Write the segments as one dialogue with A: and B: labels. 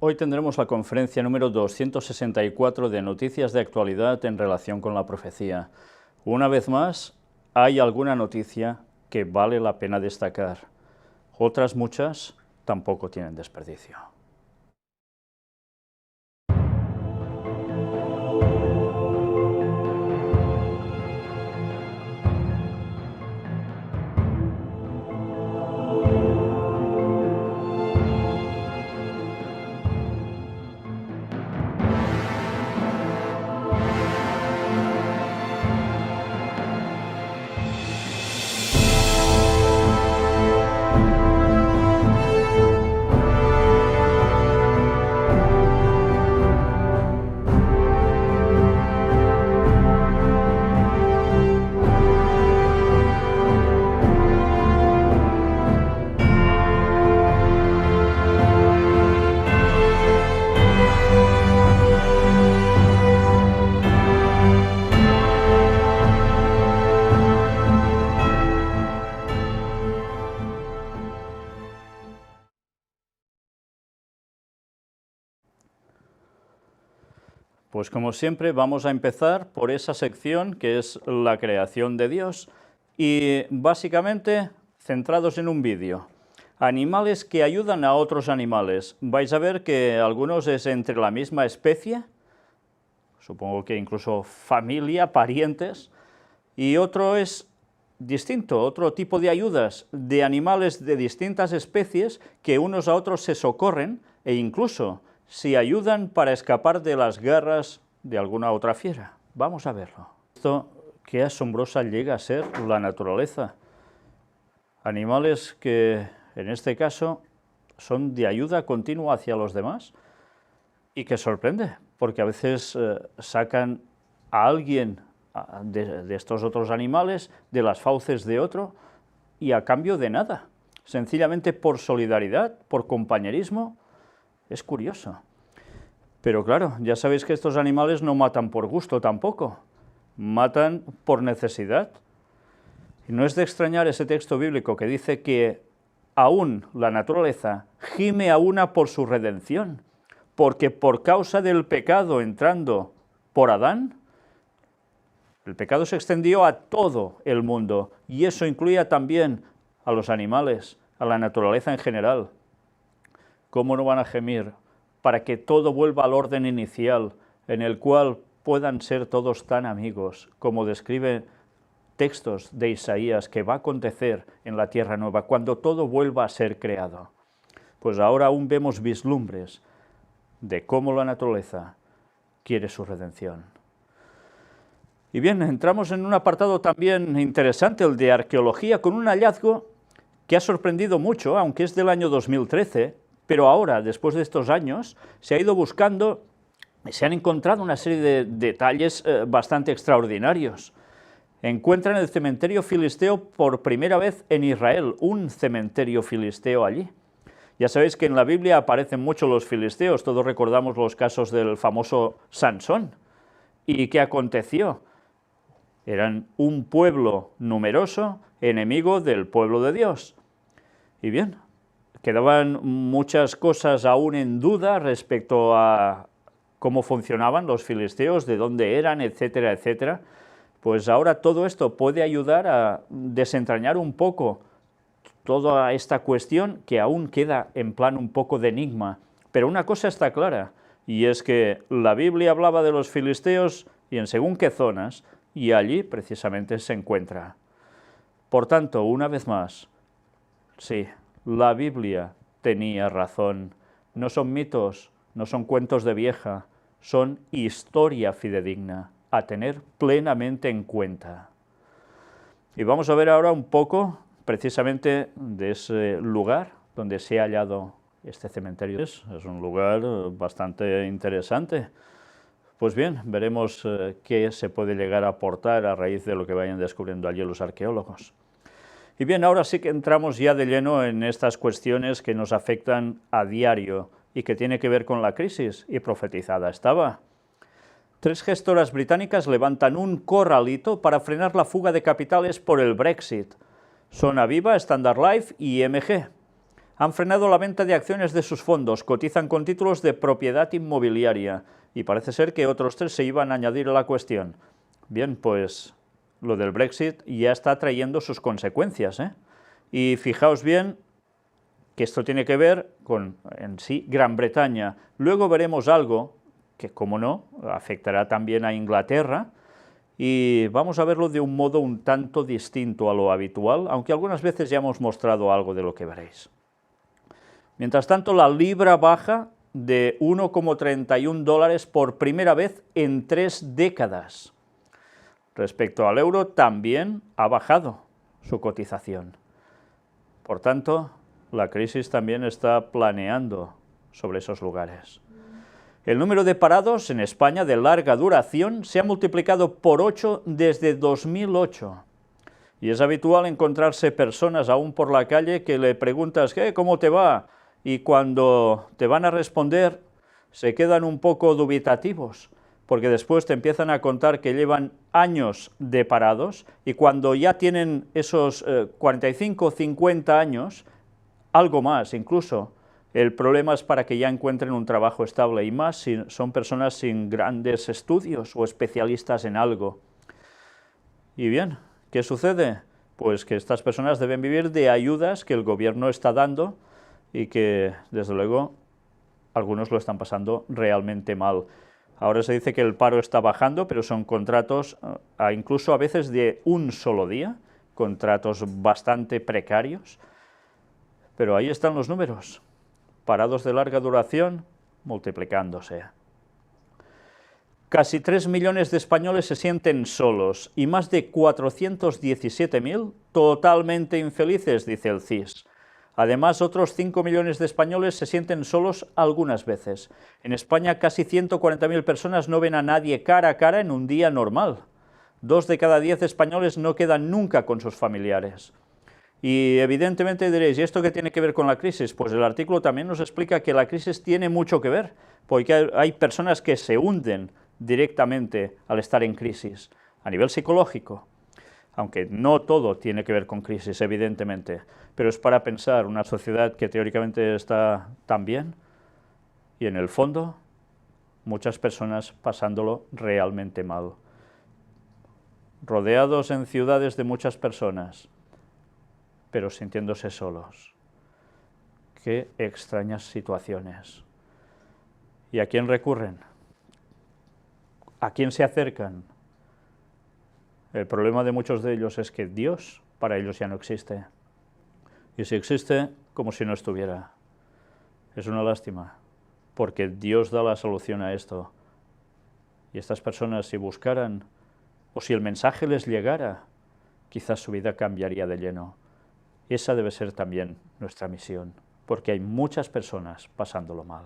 A: Hoy tendremos la conferencia número 264 de Noticias de Actualidad en relación con la profecía. Una vez más, hay alguna noticia que vale la pena destacar. Otras muchas tampoco tienen desperdicio. Pues como siempre vamos a empezar por esa sección que es la creación de Dios y básicamente centrados en un vídeo. Animales que ayudan a otros animales. Vais a ver que algunos es entre la misma especie, supongo que incluso familia, parientes, y otro es distinto, otro tipo de ayudas de animales de distintas especies que unos a otros se socorren e incluso se ayudan para escapar de las garras de alguna otra fiera. Vamos a verlo. Esto, qué asombrosa llega a ser la naturaleza. Animales que, en este caso, son de ayuda continua hacia los demás y que sorprende, porque a veces sacan a alguien de estos otros animales de las fauces de otro y a cambio de nada, sencillamente por solidaridad, por compañerismo. Es curioso. Pero claro, ya sabéis que estos animales no matan por gusto tampoco, matan por necesidad. Y no es de extrañar ese texto bíblico que dice que aún la naturaleza gime a una por su redención, porque por causa del pecado entrando por Adán, el pecado se extendió a todo el mundo, y eso incluía también a los animales, a la naturaleza en general. ¿Cómo no van a gemir para que todo vuelva al orden inicial, en el cual puedan ser todos tan amigos, como describe textos de Isaías que va a acontecer en la tierra nueva, cuando todo vuelva a ser creado? Pues ahora aún vemos vislumbres de cómo la naturaleza quiere su redención. Y bien, entramos en un apartado también interesante, el de arqueología, con un hallazgo que ha sorprendido mucho, aunque es del año 2013, pero ahora, después de estos años, se ha ido buscando y se han encontrado una serie de detalles bastante extraordinarios. Encuentran el cementerio filisteo por primera vez en Israel, un cementerio filisteo allí. Ya sabéis que en la Biblia aparecen mucho los filisteos, todos recordamos los casos del famoso Sansón. ¿Y qué aconteció? Eran un pueblo numeroso, enemigo del pueblo de Dios. Y bien, quedaban muchas cosas aún en duda respecto a cómo funcionaban los filisteos, de dónde eran, etcétera, etcétera. Pues ahora todo esto puede ayudar a desentrañar un poco toda esta cuestión que aún queda en plan un poco de enigma. Pero una cosa está clara, y es que la Biblia hablaba de los filisteos y en según qué zonas, y allí precisamente se encuentra. Por tanto, una vez más, sí, la Biblia tenía razón. No son mitos, no son cuentos de vieja, son historia fidedigna, a tener plenamente en cuenta. Y vamos a ver ahora un poco, precisamente, de ese lugar donde se ha hallado este cementerio. Es un lugar bastante interesante. Pues bien, veremos qué se puede llegar a aportar a raíz de lo que vayan descubriendo allí los arqueólogos. Y bien, ahora sí que entramos ya de lleno en estas cuestiones que nos afectan a diario y que tiene que ver con la crisis, y profetizada estaba. 3 gestoras británicas levantan un corralito para frenar la fuga de capitales por el Brexit. Son Aviva, Standard Life y IMG. Han frenado la venta de acciones de sus fondos, cotizan con títulos de propiedad inmobiliaria y parece ser que otros 3 se iban a añadir a la cuestión. Bien, pues lo del Brexit ya está trayendo sus consecuencias, ¿eh? Y fijaos bien que esto tiene que ver con, en sí, Gran Bretaña. Luego veremos algo que, como no, afectará también a Inglaterra, y vamos a verlo de un modo un tanto distinto a lo habitual, aunque algunas veces ya hemos mostrado algo de lo que veréis. Mientras tanto, la libra baja de 1,31 dólares por primera vez en 3 décadas. Respecto al euro, también ha bajado su cotización. Por tanto, la crisis también está planeando sobre esos lugares. El número de parados en España de larga duración se ha multiplicado por 8 desde 2008. Y es habitual encontrarse personas aún por la calle que le preguntas, ¿cómo te va? Y cuando te van a responder se quedan un poco dubitativos, porque después te empiezan a contar que llevan años de parados y cuando ya tienen esos 45 o 50 años, algo más incluso, el problema es para que ya encuentren un trabajo estable, y más si son personas sin grandes estudios o especialistas en algo. Y bien, ¿qué sucede? Pues que estas personas deben vivir de ayudas que el gobierno está dando y que, desde luego, algunos lo están pasando realmente mal. Ahora se dice que el paro está bajando, pero son contratos incluso a veces de un solo día, contratos bastante precarios, pero ahí están los números. Parados de larga duración, multiplicándose. Casi 3 millones de españoles se sienten solos y más de 417.000 totalmente infelices, dice el CIS. Además, otros 5 millones de españoles se sienten solos algunas veces. En España, casi 140.000 personas no ven a nadie cara a cara en un día normal. 2 de cada 10 españoles no quedan nunca con sus familiares. Y evidentemente diréis, ¿y esto qué tiene que ver con la crisis? Pues el artículo también nos explica que la crisis tiene mucho que ver, porque hay personas que se hunden directamente al estar en crisis, a nivel psicológico, aunque no todo tiene que ver con crisis, evidentemente, pero es para pensar una sociedad que teóricamente está tan bien, y en el fondo, muchas personas pasándolo realmente mal. Rodeados en ciudades de muchas personas, pero sintiéndose solos. Qué extrañas situaciones. ¿Y a quién recurren? ¿A quién se acercan? El problema de muchos de ellos es que Dios para ellos ya no existe. Y si existe, como si no estuviera. Es una lástima, porque Dios da la solución a esto. Y estas personas, si buscaran, o si el mensaje les llegara, quizás su vida cambiaría de lleno. Esa debe ser también nuestra misión, porque hay muchas personas pasándolo mal.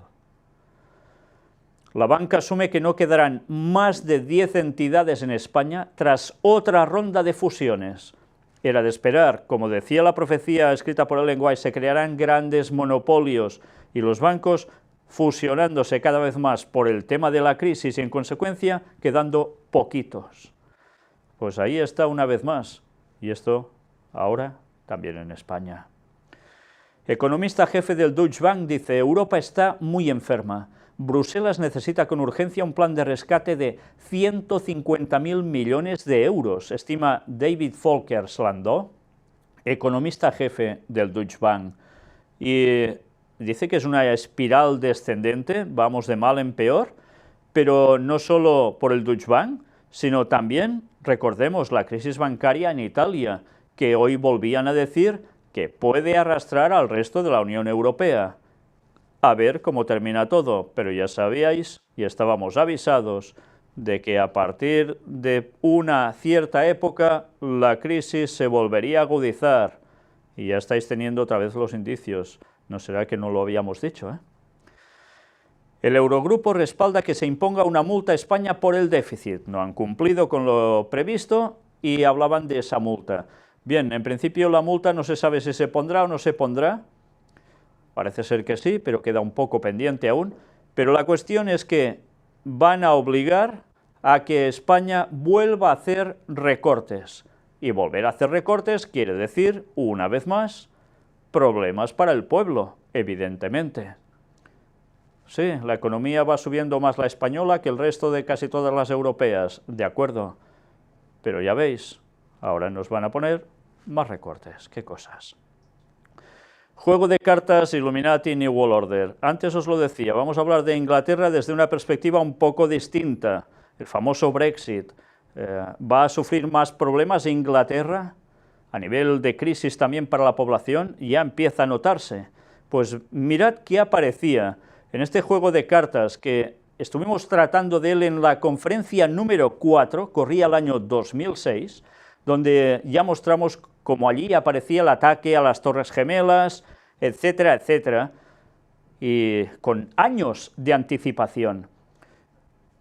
A: La banca asume que no quedarán más de 10 entidades en España tras otra ronda de fusiones. Era de esperar, como decía la profecía escrita por Ellen White, se crearán grandes monopolios y los bancos fusionándose cada vez más por el tema de la crisis y en consecuencia quedando poquitos. Pues ahí está una vez más, y esto ahora también en España. Economista jefe del Deutsche Bank dice, Europa está muy enferma. Bruselas necesita con urgencia un plan de rescate de 150.000 millones de euros, estima David Folkers-Landau, economista jefe del Deutsche Bank. Y dice que es una espiral descendente, vamos de mal en peor, pero no solo por el Deutsche Bank, sino también, recordemos, la crisis bancaria en Italia, que hoy volvían a decir que puede arrastrar al resto de la Unión Europea. A ver cómo termina todo, pero ya sabíais y estábamos avisados de que a partir de una cierta época la crisis se volvería a agudizar y ya estáis teniendo otra vez los indicios. ¿No será que no lo habíamos dicho, eh? El Eurogrupo respalda que se imponga una multa a España por el déficit. No han cumplido con lo previsto y hablaban de esa multa. Bien, en principio la multa no se sabe si se pondrá o no se pondrá. Parece ser que sí, pero queda un poco pendiente aún. Pero la cuestión es que van a obligar a que España vuelva a hacer recortes. Y volver a hacer recortes quiere decir, una vez más, problemas para el pueblo, evidentemente. Sí, la economía va subiendo más la española que el resto de casi todas las europeas, de acuerdo. Pero ya veis, ahora nos van a poner más recortes, qué cosas. Juego de cartas Illuminati New World Order. Antes os lo decía, vamos a hablar de Inglaterra desde una perspectiva un poco distinta. El famoso Brexit. ¿Va a sufrir más problemas Inglaterra? A nivel de crisis también para la población, ya empieza a notarse. Pues mirad qué aparecía en este juego de cartas que estuvimos tratando de él en la conferencia número 4, corría el año 2006, donde ya mostramos cómo allí aparecía el ataque a las Torres Gemelas, etcétera, etcétera, y con años de anticipación.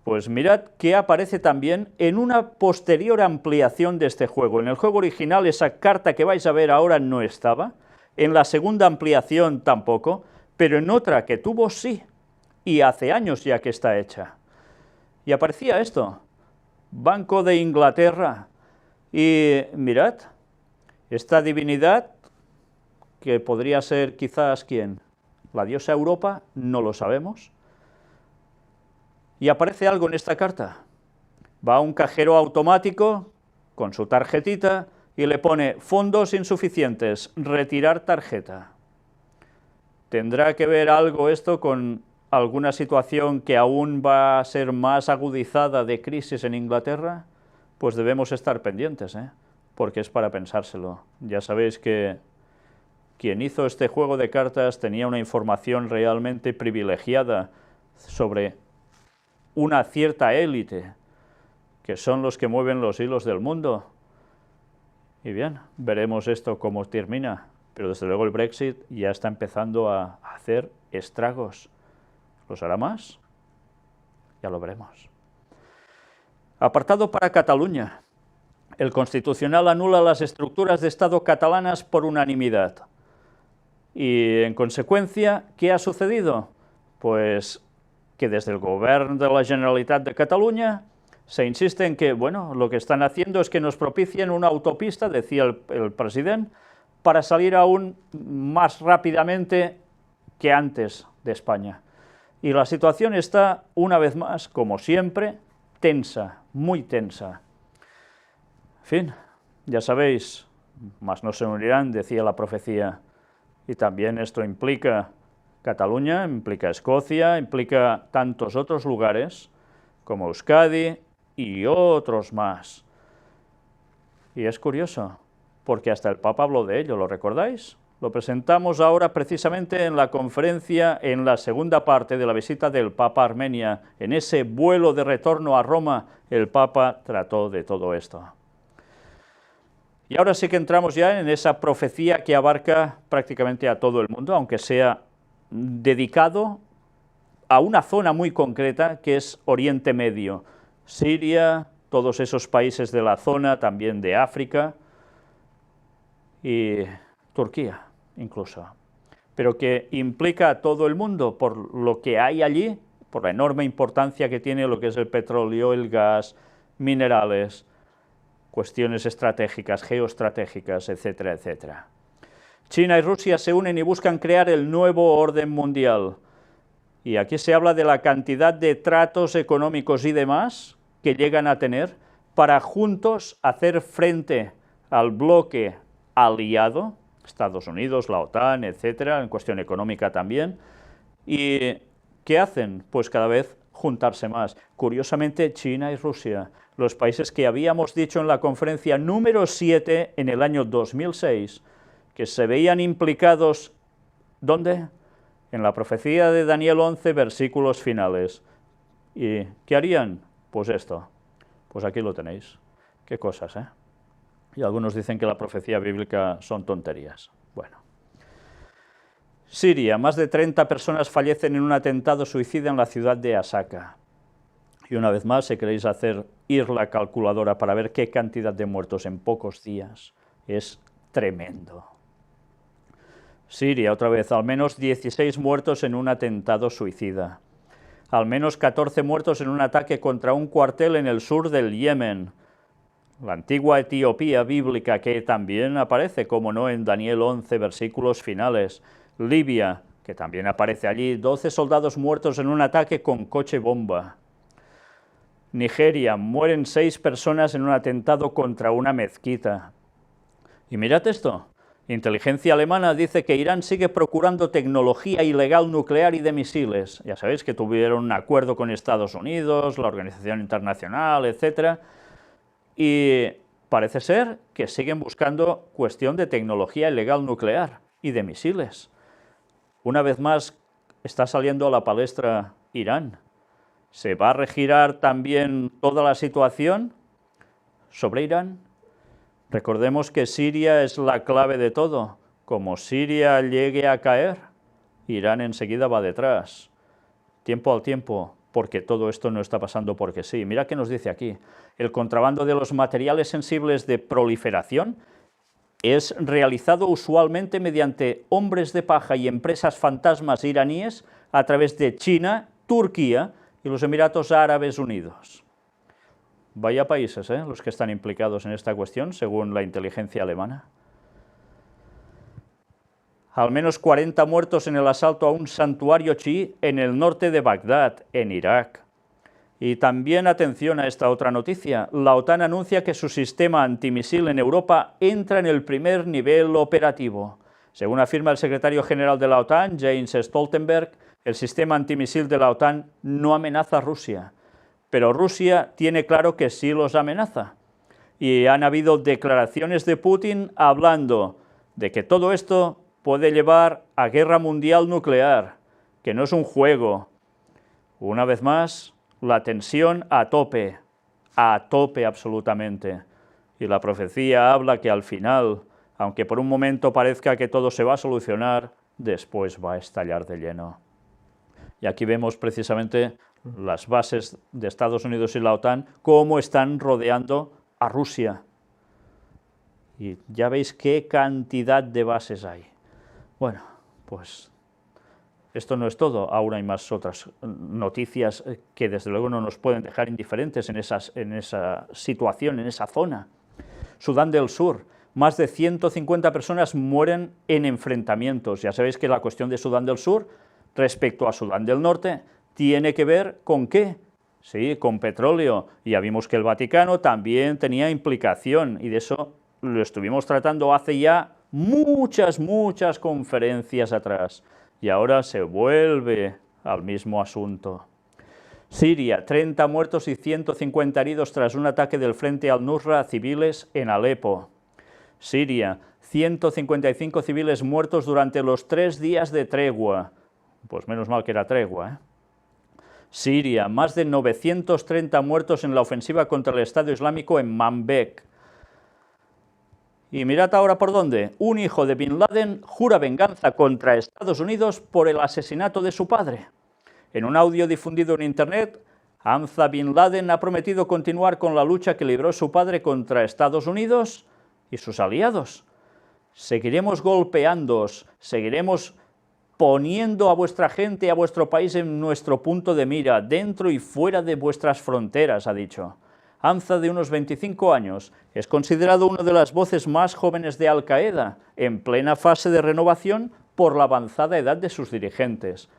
A: Pues mirad que aparece también en una posterior ampliación de este juego. En el juego original esa carta que vais a ver ahora no estaba, en la segunda ampliación tampoco, pero en otra que tuvo sí, y hace años ya que está hecha. Y aparecía esto, Banco de Inglaterra, y mirad, esta divinidad, que podría ser quizás, ¿quién? ¿La diosa Europa? No lo sabemos. Y aparece algo en esta carta. Va a un cajero automático con su tarjetita y le pone fondos insuficientes, retirar tarjeta. ¿Tendrá que ver algo esto con alguna situación que aún va a ser más agudizada de crisis en Inglaterra? Pues debemos estar pendientes, porque es para pensárselo. Ya sabéis que quien hizo este juego de cartas tenía una información realmente privilegiada sobre una cierta élite, que son los que mueven los hilos del mundo. Y bien, veremos esto cómo termina, pero desde luego el Brexit ya está empezando a hacer estragos. ¿Los hará más? Ya lo veremos. Apartado para Cataluña. El Constitucional anula las estructuras de Estado catalanas por unanimidad. Y en consecuencia, ¿qué ha sucedido? Pues que desde el Govern de la Generalitat de Cataluña se insiste en que, bueno, lo que están haciendo es que nos propicien una autopista, decía el presidente, para salir aún más rápidamente que antes de España. Y la situación está, una vez más, como siempre, tensa, muy tensa. En fin, ya sabéis, más no se unirán, decía la profecía, y también esto implica Cataluña, implica Escocia, implica tantos otros lugares como Euskadi y otros más. Y es curioso, porque hasta el Papa habló de ello, ¿lo recordáis? Lo presentamos ahora precisamente en la conferencia, en la segunda parte de la visita del Papa a Armenia. En ese vuelo de retorno a Roma, el Papa trató de todo esto. Y ahora sí que entramos ya en esa profecía que abarca prácticamente a todo el mundo, aunque sea dedicado a una zona muy concreta que es Oriente Medio, Siria, todos esos países de la zona, también de África y Turquía incluso, pero que implica a todo el mundo por lo que hay allí, por la enorme importancia que tiene lo que es el petróleo, el gas, minerales, cuestiones estratégicas, geoestratégicas, etcétera, etcétera. China y Rusia se unen y buscan crear el nuevo orden mundial. Y aquí se habla de la cantidad de tratos económicos y demás que llegan a tener para juntos hacer frente al bloque aliado, Estados Unidos, la OTAN, etcétera, en cuestión económica también. ¿Y qué hacen? Pues cada vez juntarse más. Curiosamente, China y Rusia, los países que habíamos dicho en la conferencia número 7 en el año 2006, que se veían implicados, ¿dónde? En la profecía de Daniel 11, versículos finales. ¿Y qué harían? Pues esto. Pues aquí lo tenéis. Qué cosas, ¿eh? Y algunos dicen que la profecía bíblica son tonterías. Bueno. Siria, más de 30 personas fallecen en un atentado suicida en la ciudad de Asaka. Y una vez más, si queréis hacer ir la calculadora para ver qué cantidad de muertos en pocos días, es tremendo. Siria, otra vez, al menos 16 muertos en un atentado suicida. Al menos 14 muertos en un ataque contra un cuartel en el sur del Yemen. la antigua Etiopía bíblica que también aparece, como no, en Daniel 11, versículos finales. Libia, que también aparece allí, 12 soldados muertos en un ataque con coche bomba. Nigeria, mueren 6 personas en un atentado contra una mezquita. Y mirad esto, inteligencia alemana dice que Irán sigue procurando tecnología ilegal nuclear y de misiles. Ya sabéis que tuvieron un acuerdo con Estados Unidos, la Organización Internacional, etc. Y parece ser que siguen buscando cuestión de tecnología ilegal nuclear y de misiles. Una vez más está saliendo a la palestra Irán. ¿Se va a regirar también toda la situación sobre Irán? Recordemos que Siria es la clave de todo. Como Siria llegue a caer, Irán enseguida va detrás. Tiempo al tiempo, porque todo esto no está pasando porque sí. Mira qué nos dice aquí. El contrabando de los materiales sensibles de proliferación es realizado usualmente mediante hombres de paja y empresas fantasmas iraníes a través de China, Turquía y los Emiratos Árabes Unidos. Vaya países, los que están implicados en esta cuestión, según la inteligencia alemana. Al menos 40 muertos en el asalto a un santuario chií en el norte de Bagdad, en Irak. Y también atención a esta otra noticia. La OTAN anuncia que su sistema antimisil en Europa entra en el primer nivel operativo. Según afirma el secretario general de la OTAN, Jens Stoltenberg, el sistema antimisil de la OTAN no amenaza a Rusia. Pero Rusia tiene claro que sí los amenaza. Y han habido declaraciones de Putin hablando de que todo esto puede llevar a guerra mundial nuclear, que no es un juego. Una vez más, la tensión a tope absolutamente. Y la profecía habla que al final, aunque por un momento parezca que todo se va a solucionar, después va a estallar de lleno. Y aquí vemos precisamente las bases de Estados Unidos y la OTAN, cómo están rodeando a Rusia. Y ya veis qué cantidad de bases hay. Bueno, pues esto no es todo, aún hay más otras noticias que desde luego no nos pueden dejar indiferentes en esa situación, en esa zona. Sudán del Sur, más de 150 personas mueren en enfrentamientos. Ya sabéis que la cuestión de Sudán del Sur respecto a Sudán del Norte tiene que ver ¿con qué? Sí, con petróleo. Y ya vimos que el Vaticano también tenía implicación, y de eso lo estuvimos tratando hace ya muchas conferencias atrás. Y ahora se vuelve al mismo asunto. Siria, 30 muertos y 150 heridos tras un ataque del Frente al-Nusra a civiles en Alepo. Siria, 155 civiles muertos durante los 3 días de tregua. Pues menos mal que era tregua, Siria, más de 930 muertos en la ofensiva contra el Estado Islámico en Manbij. Y mirad ahora por dónde. Un hijo de Bin Laden jura venganza contra Estados Unidos por el asesinato de su padre. En un audio difundido en Internet, Hamza Bin Laden ha prometido continuar con la lucha que libró su padre contra Estados Unidos y sus aliados. Seguiremos golpeándoos, seguiremos poniendo a vuestra gente y a vuestro país en nuestro punto de mira, dentro y fuera de vuestras fronteras, ha dicho. Hamza, de unos 25 años, es considerado una de las voces más jóvenes de Al-Qaeda, en plena fase de renovación por la avanzada edad de sus dirigentes.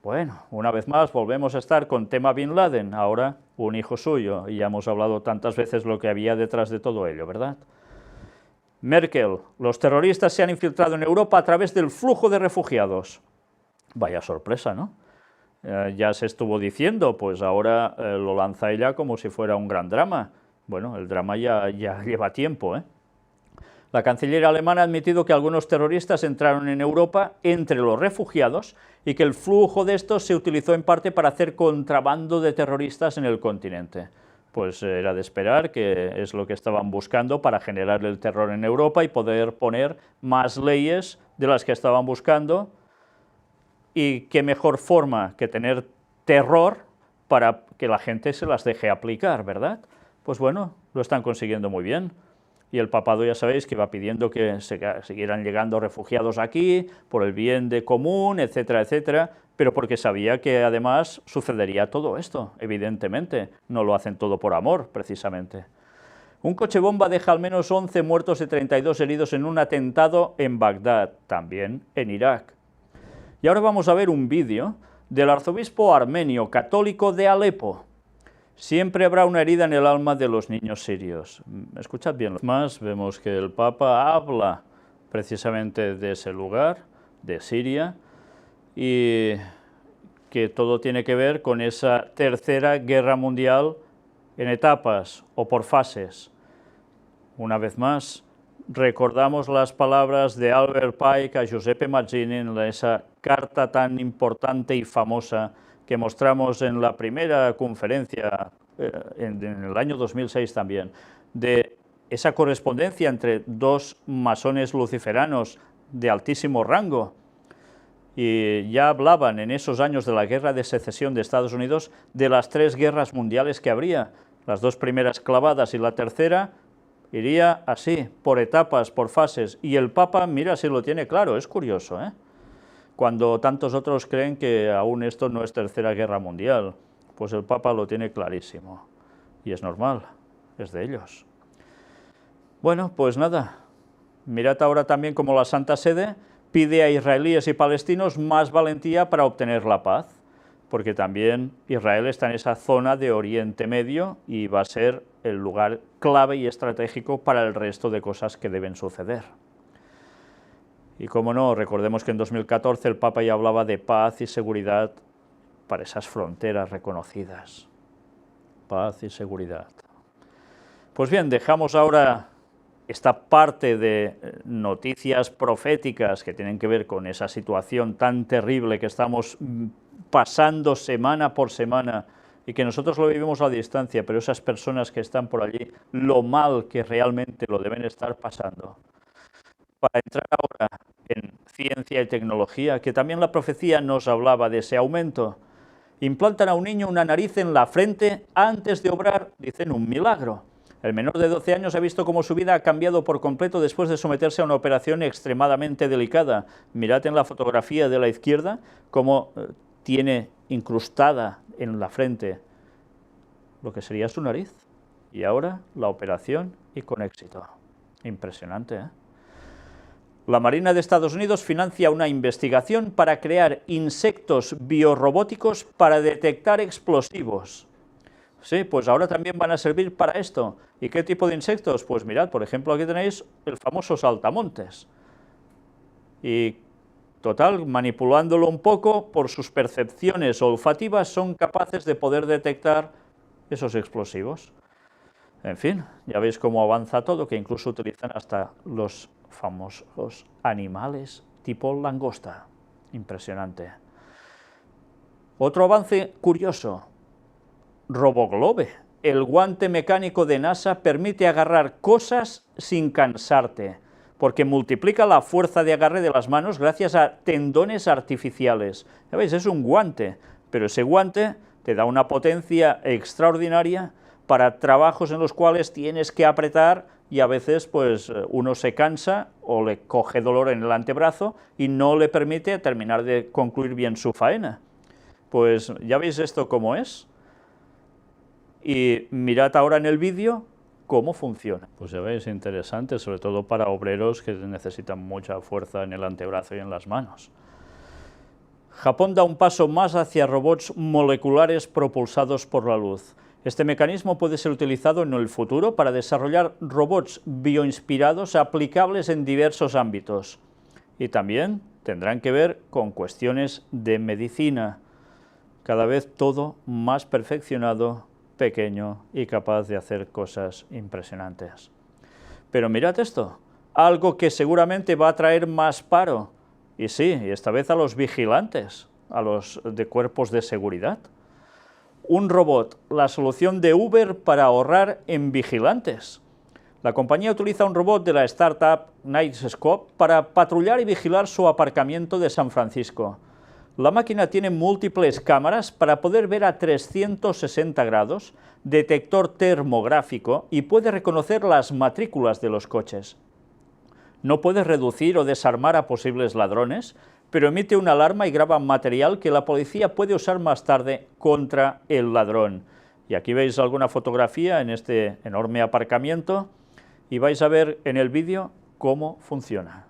A: Bueno, una vez más volvemos a estar con tema Bin Laden, ahora un hijo suyo, y ya hemos hablado tantas veces lo que había detrás de todo ello, ¿verdad? Merkel, los terroristas se han infiltrado en Europa a través del flujo de refugiados. Vaya sorpresa, ¿no? Ya se estuvo diciendo, pues ahora lo lanza ella como si fuera un gran drama. Bueno, el drama ya lleva tiempo, La canciller alemana ha admitido que algunos terroristas entraron en Europa entre los refugiados y que el flujo de estos se utilizó en parte para hacer contrabando de terroristas en el continente. Pues era de esperar, que es lo que estaban buscando para generar el terror en Europa y poder poner más leyes de las que estaban buscando. Y qué mejor forma que tener terror para que la gente se las deje aplicar, ¿verdad? Pues bueno, lo están consiguiendo muy bien. Y el papado ya sabéis que va pidiendo que siguieran llegando refugiados aquí, por el bien de común, etcétera, etcétera, pero porque sabía que además sucedería todo esto, evidentemente. No lo hacen todo por amor, precisamente. Un coche bomba deja al menos 11 muertos y 32 heridos en un atentado en Bagdad, también en Irak. Y ahora vamos a ver un vídeo del arzobispo armenio católico de Alepo. Siempre habrá una herida en el alma de los niños sirios. Escuchad bien. Más vemos que el Papa habla precisamente de ese lugar, de Siria, y que todo tiene que ver con esa tercera guerra mundial en etapas o por fases. Una vez más, recordamos las palabras de Albert Pike a Giuseppe Mazzini en esa carta tan importante y famosa que mostramos en la primera conferencia en el año 2006 también, de esa correspondencia entre dos masones luciferanos de altísimo rango. Y ya hablaban en esos años de la guerra de secesión de Estados Unidos de las 3 guerras mundiales que habría, las 2 primeras clavadas y la tercera iría así, por etapas, por fases, y el Papa, mira si lo tiene claro, es curioso, cuando tantos otros creen que aún esto no es tercera guerra mundial, pues el Papa lo tiene clarísimo, y es normal, es de ellos. Bueno, pues nada, mirad ahora también cómo la Santa Sede pide a israelíes y palestinos más valentía para obtener la paz, porque también Israel está en esa zona de Oriente Medio y va a ser el lugar clave y estratégico para el resto de cosas que deben suceder. Y como no, recordemos que en 2014 el Papa ya hablaba de paz y seguridad para esas fronteras reconocidas. Paz y seguridad. Pues bien, dejamos ahora esta parte de noticias proféticas que tienen que ver con esa situación tan terrible que estamos pasando semana por semana y que nosotros lo vivimos a distancia, pero esas personas que están por allí, lo mal que realmente lo deben estar pasando. Para entrar ahora en ciencia y tecnología, que también la profecía nos hablaba de ese aumento. Implantan a un niño una nariz en la frente antes de obrar, dicen, un milagro. El menor de 12 años ha visto cómo su vida ha cambiado por completo después de someterse a una operación extremadamente delicada. Mirad en la fotografía de la izquierda cómo tiene incrustada en la frente lo que sería su nariz. Y ahora la operación y con éxito. Impresionante, ¿eh? La Marina de Estados Unidos financia una investigación para crear insectos biorrobóticos para detectar explosivos. Sí, pues ahora también van a servir para esto. ¿Y qué tipo de insectos? Pues mirad, por ejemplo, aquí tenéis el famoso saltamontes. Y total, manipulándolo un poco, por sus percepciones olfativas son capaces de poder detectar esos explosivos. En fin, ya veis cómo avanza todo, que incluso utilizan hasta los famosos animales tipo langosta. Impresionante. Otro avance curioso. Roboglobe, el guante mecánico de NASA, permite agarrar cosas sin cansarte, porque multiplica la fuerza de agarre de las manos gracias a tendones artificiales. Ya veis, es un guante, pero ese guante te da una potencia extraordinaria para trabajos en los cuales tienes que apretar y a veces pues uno se cansa o le coge dolor en el antebrazo y no le permite terminar de concluir bien su faena. Pues ya veis esto cómo es. Y mirad ahora en el vídeo cómo funciona. Pues ya veis, interesante, sobre todo para obreros que necesitan mucha fuerza en el antebrazo y en las manos. Japón da un paso más hacia robots moleculares propulsados por la luz. Este mecanismo puede ser utilizado en el futuro para desarrollar robots bioinspirados aplicables en diversos ámbitos. Y también tendrán que ver con cuestiones de medicina. Cada vez todo más perfeccionado, pequeño y capaz de hacer cosas impresionantes. Pero mirad esto, algo que seguramente va a traer más paro. Y sí, esta vez a los vigilantes, a los de cuerpos de seguridad. Un robot, la solución de Uber para ahorrar en vigilantes. La compañía utiliza un robot de la startup Nightscope para patrullar y vigilar su aparcamiento de San Francisco. La máquina tiene múltiples cámaras para poder ver a 360 grados, detector termográfico y puede reconocer las matrículas de los coches. No puede reducir o desarmar a posibles ladrones, pero emite una alarma y graba material que la policía puede usar más tarde contra el ladrón. Y aquí veis alguna fotografía en este enorme aparcamiento y vais a ver en el vídeo cómo funciona.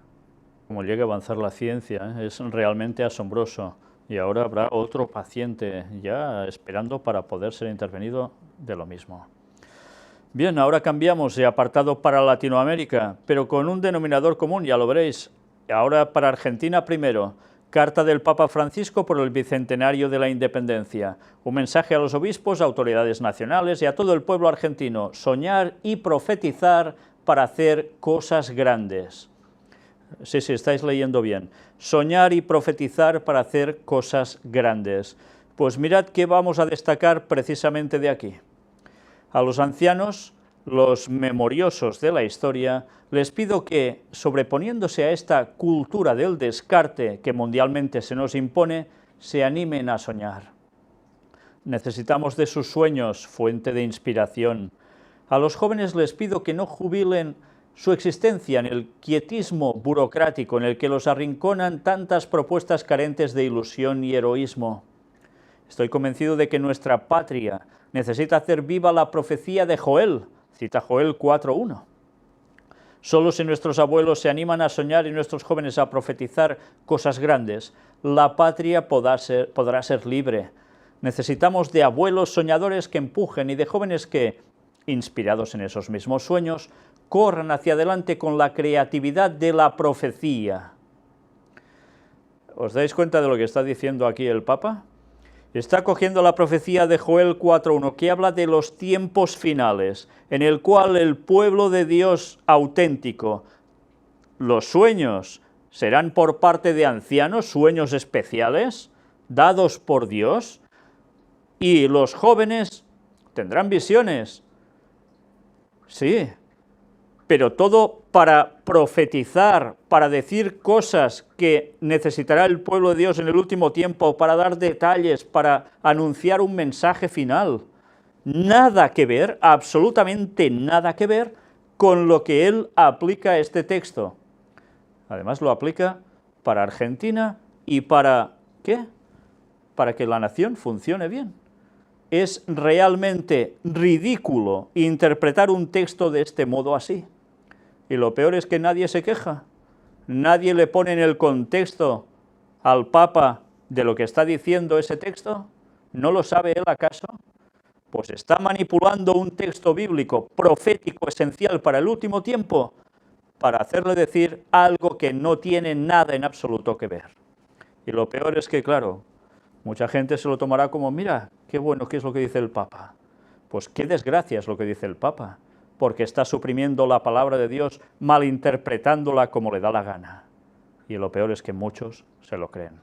A: Como llega a avanzar la ciencia, es realmente asombroso. Y ahora habrá otro paciente ya esperando para poder ser intervenido de lo mismo. Bien, ahora cambiamos de apartado para Latinoamérica, pero con un denominador común, ya lo veréis. Ahora para Argentina primero. Carta del Papa Francisco por el Bicentenario de la Independencia. Un mensaje a los obispos, autoridades nacionales y a todo el pueblo argentino. Soñar y profetizar para hacer cosas grandes. Sí, estáis leyendo bien. Soñar y profetizar para hacer cosas grandes. Pues mirad qué vamos a destacar precisamente de aquí. A los ancianos, los memoriosos de la historia, les pido que, sobreponiéndose a esta cultura del descarte que mundialmente se nos impone, se animen a soñar. Necesitamos de sus sueños, fuente de inspiración. A los jóvenes les pido que no jubilen su existencia en el quietismo burocrático en el que los arrinconan tantas propuestas carentes de ilusión y heroísmo. Estoy convencido de que nuestra patria necesita hacer viva la profecía de Joel, cita Joel 4:1. Solo si nuestros abuelos se animan a soñar y nuestros jóvenes a profetizar cosas grandes, la patria podrá ser libre. Necesitamos de abuelos soñadores que empujen y de jóvenes que, inspirados en esos mismos sueños, corran hacia adelante con la creatividad de la profecía. ¿Os dais cuenta de lo que está diciendo aquí el Papa? Está cogiendo la profecía de Joel 4:1, que habla de los tiempos finales, en el cual el pueblo de Dios auténtico, los sueños serán por parte de ancianos, sueños especiales, dados por Dios, y los jóvenes tendrán visiones. Sí, pero todo para profetizar, para decir cosas que necesitará el pueblo de Dios en el último tiempo, para dar detalles, para anunciar un mensaje final. Nada que ver, absolutamente nada que ver con lo que él aplica a este texto. Además lo aplica para Argentina y para, ¿qué? Para que la nación funcione bien. Es realmente ridículo interpretar un texto de este modo así. Y lo peor es que nadie se queja, nadie le pone en el contexto al Papa de lo que está diciendo ese texto. ¿No lo sabe él acaso? Pues está manipulando un texto bíblico profético esencial para el último tiempo para hacerle decir algo que no tiene nada en absoluto que ver. Y lo peor es que, claro, mucha gente se lo tomará como, mira, qué bueno, ¿qué es lo que dice el Papa? Pues qué desgracia es lo que dice el Papa, porque está suprimiendo la palabra de Dios, malinterpretándola como le da la gana. Y lo peor es que muchos se lo creen.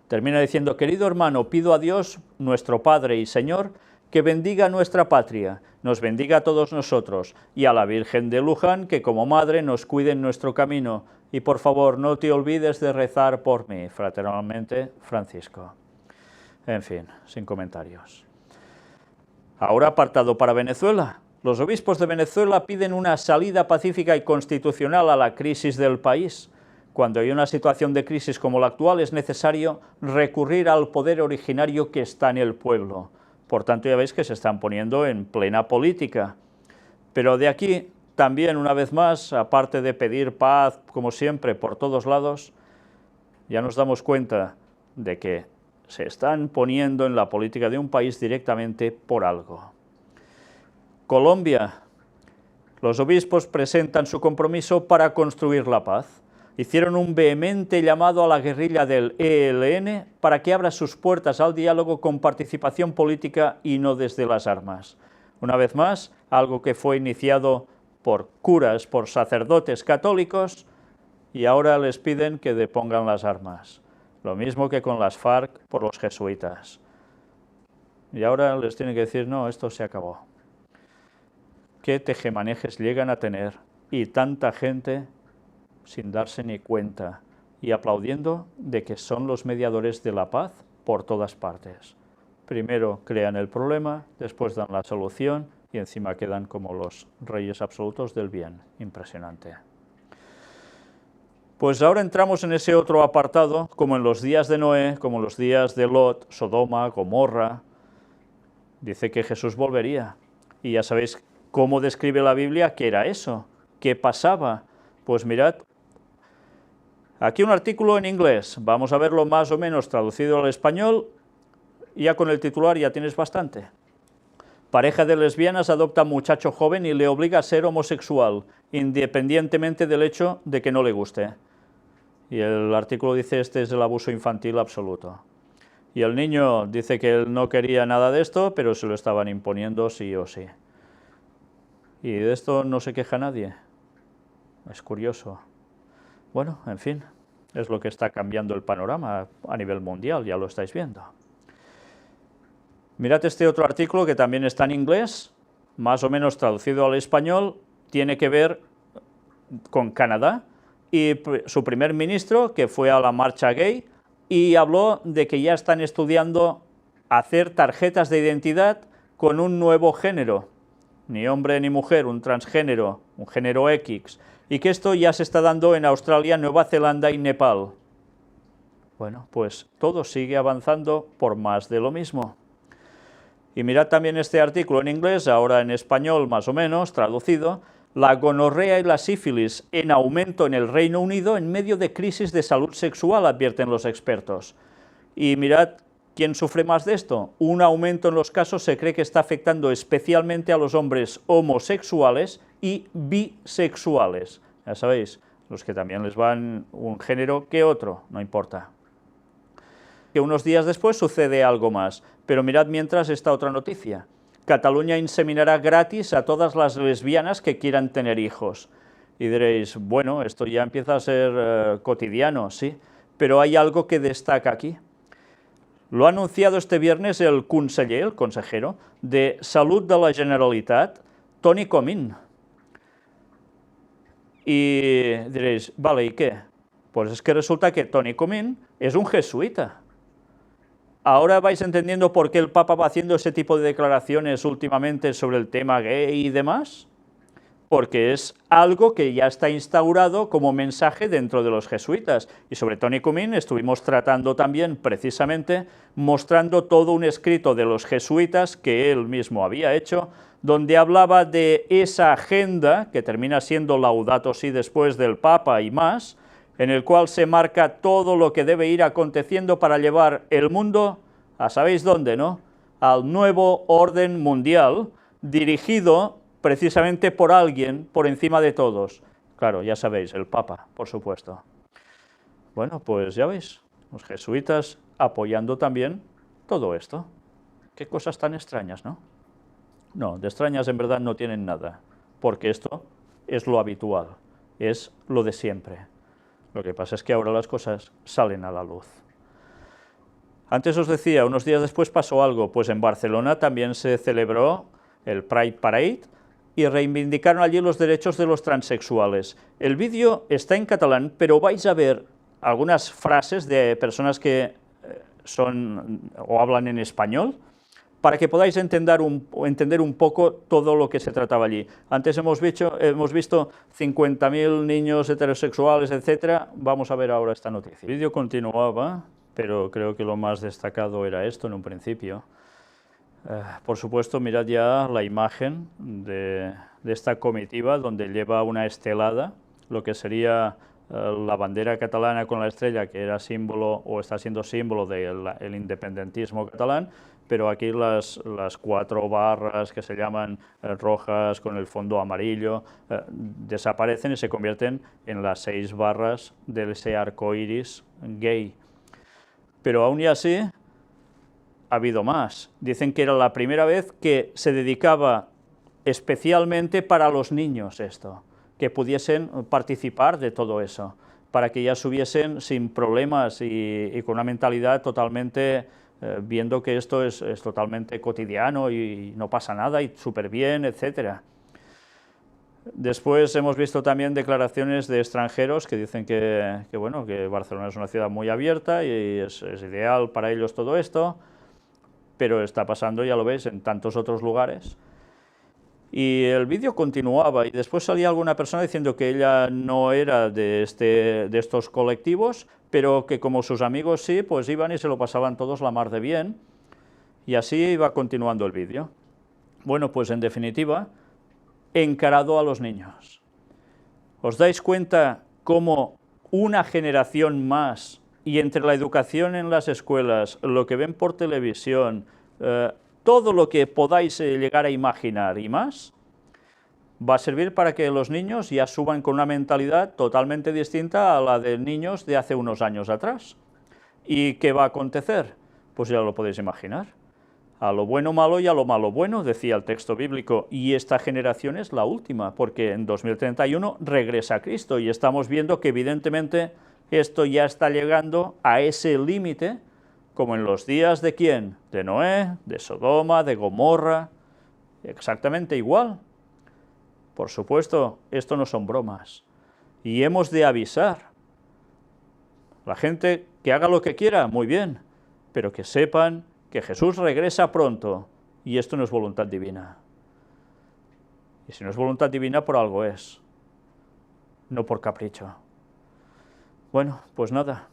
A: Termina diciendo, querido hermano, pido a Dios, nuestro Padre y Señor, que bendiga nuestra patria, nos bendiga a todos nosotros, y a la Virgen de Luján, que como madre nos cuide en nuestro camino, y por favor no te olvides de rezar por mí, fraternalmente, Francisco. En fin, sin comentarios. Ahora apartado para Venezuela. Los obispos de Venezuela piden una salida pacífica y constitucional a la crisis del país. Cuando hay una situación de crisis como la actual, es necesario recurrir al poder originario que está en el pueblo. Por tanto, ya veis que se están poniendo en plena política. Pero de aquí, también, una vez más, aparte de pedir paz, como siempre, por todos lados, ya nos damos cuenta de que se están poniendo en la política de un país directamente por algo. Colombia. Los obispos presentan su compromiso para construir la paz. Hicieron un vehemente llamado a la guerrilla del ELN para que abra sus puertas al diálogo con participación política y no desde las armas. Una vez más, algo que fue iniciado por curas, por sacerdotes católicos, y ahora les piden que depongan las armas. Lo mismo que con las FARC por los jesuitas. Y ahora les tienen que decir, no, esto se acabó. ¿Qué tejemanejes llegan a tener? Y tanta gente sin darse ni cuenta y aplaudiendo de que son los mediadores de la paz por todas partes. Primero crean el problema, después dan la solución y encima quedan como los reyes absolutos del bien. Impresionante. Pues ahora entramos en ese otro apartado, como en los días de Noé, como en los días de Lot, Sodoma, Gomorra. dice que Jesús volvería. Y ya sabéis cómo describe la Biblia qué era eso, qué pasaba. Pues mirad, aquí un artículo en inglés, vamos a verlo más o menos traducido al español, ya con el titular ya tienes bastante. Pareja de lesbianas adopta a muchacho joven y le obliga a ser homosexual, independientemente del hecho de que no le guste. Y el artículo dice, este es el abuso infantil absoluto. Y el niño dice que él no quería nada de esto, pero se lo estaban imponiendo sí o sí. Y de esto no se queja nadie. Es curioso. Bueno, en fin, es lo que está cambiando el panorama a nivel mundial, ya lo estáis viendo. Mirad este otro artículo que también está en inglés, más o menos traducido al español, tiene que ver con Canadá y su primer ministro, que fue a la marcha gay, y habló de que ya están estudiando hacer tarjetas de identidad con un nuevo género, ni hombre ni mujer, un transgénero, un género X, y que esto ya se está dando en Australia, Nueva Zelanda y Nepal. Bueno, pues todo sigue avanzando por más de lo mismo. Y mirad también este artículo en inglés, ahora en español más o menos, traducido, la gonorrea y la sífilis en aumento en el Reino Unido en medio de crisis de salud sexual, advierten los expertos. Y mirad, ¿quién sufre más de esto? Un aumento en los casos se cree que está afectando especialmente a los hombres homosexuales y bisexuales. Ya sabéis, los que también les van un género que otro, no importa. Que unos días después sucede algo más, pero mirad mientras esta otra noticia. Cataluña inseminará gratis a todas las lesbianas que quieran tener hijos. Y diréis, bueno, esto ya empieza a ser cotidiano, sí, pero hay algo que destaca aquí. Lo ha anunciado este viernes el conseller, el consejero, de Salud de la Generalitat, Toni Comín. Y diréis, vale, ¿y qué? Pues es que resulta que Toni Comín es un jesuita. Ahora vais entendiendo por qué el Papa va haciendo ese tipo de declaraciones últimamente sobre el tema gay y demás, porque es algo que ya está instaurado como mensaje dentro de los jesuitas. Y sobre Toni Comín estuvimos tratando también, precisamente, mostrando todo un escrito de los jesuitas que él mismo había hecho, donde hablaba de esa agenda, que termina siendo Laudato Si después del Papa y más, en el cual se marca todo lo que debe ir aconteciendo para llevar el mundo, a sabéis dónde, ¿no?, al nuevo orden mundial, dirigido precisamente por alguien por encima de todos. Claro, ya sabéis, el Papa, por supuesto. Bueno, pues ya veis, los jesuitas apoyando también todo esto. Qué cosas tan extrañas, ¿no? No, de extrañas en verdad no tienen nada, porque esto es lo habitual, es lo de siempre. Lo que pasa es que ahora las cosas salen a la luz. Antes os decía, unos días después pasó algo, pues en Barcelona también se celebró el Pride Parade y reivindicaron allí los derechos de los transexuales. El vídeo está en catalán, pero vais a ver algunas frases de personas que son o hablan en español, para que podáis entender un poco todo lo que se trataba allí. Antes hemos visto 50.000 niños heterosexuales, etc. Vamos a ver ahora esta noticia. El vídeo continuaba, pero creo que lo más destacado era esto en un principio. Por supuesto, mirad ya la imagen de esta comitiva, donde lleva una estelada, lo que sería la bandera catalana con la estrella, que era símbolo, o está siendo símbolo del independentismo catalán, pero aquí las 4 barras que se llaman rojas con el fondo amarillo desaparecen y se convierten en las 6 barras de ese arco iris gay. Pero aún y así ha habido más. Dicen que era la primera vez que se dedicaba especialmente para los niños esto, que pudiesen participar de todo eso, para que ya subiesen sin problemas y con una mentalidad totalmente viendo que esto es totalmente cotidiano y no pasa nada y súper bien, etc. Después hemos visto también declaraciones de extranjeros que dicen que Barcelona es una ciudad muy abierta y es ideal para ellos todo esto, pero está pasando, ya lo veis, en tantos otros lugares. Y el vídeo continuaba y después salía alguna persona diciendo que ella no era de estos colectivos, pero que como sus amigos sí, pues iban y se lo pasaban todos la mar de bien. Y así iba continuando el vídeo. Bueno, pues en definitiva, encarado a los niños. ¿Os dais cuenta cómo una generación más, y entre la educación en las escuelas, lo que ven por televisión, todo lo que podáis llegar a imaginar y más, va a servir para que los niños ya suban con una mentalidad totalmente distinta a la de niños de hace unos años atrás? ¿Y qué va a acontecer? Pues ya lo podéis imaginar. A lo bueno malo y a lo malo bueno, decía el texto bíblico, y esta generación es la última, porque en 2031 regresa Cristo, y estamos viendo que evidentemente esto ya está llegando a ese límite, como en los días de ¿quién? De Noé, de Sodoma, de Gomorra, exactamente igual. Por supuesto, esto no son bromas, y hemos de avisar. La gente que haga lo que quiera, muy bien, pero que sepan que Jesús regresa pronto, y esto no es voluntad divina. Y si no es voluntad divina, por algo es, no por capricho. Bueno, pues nada,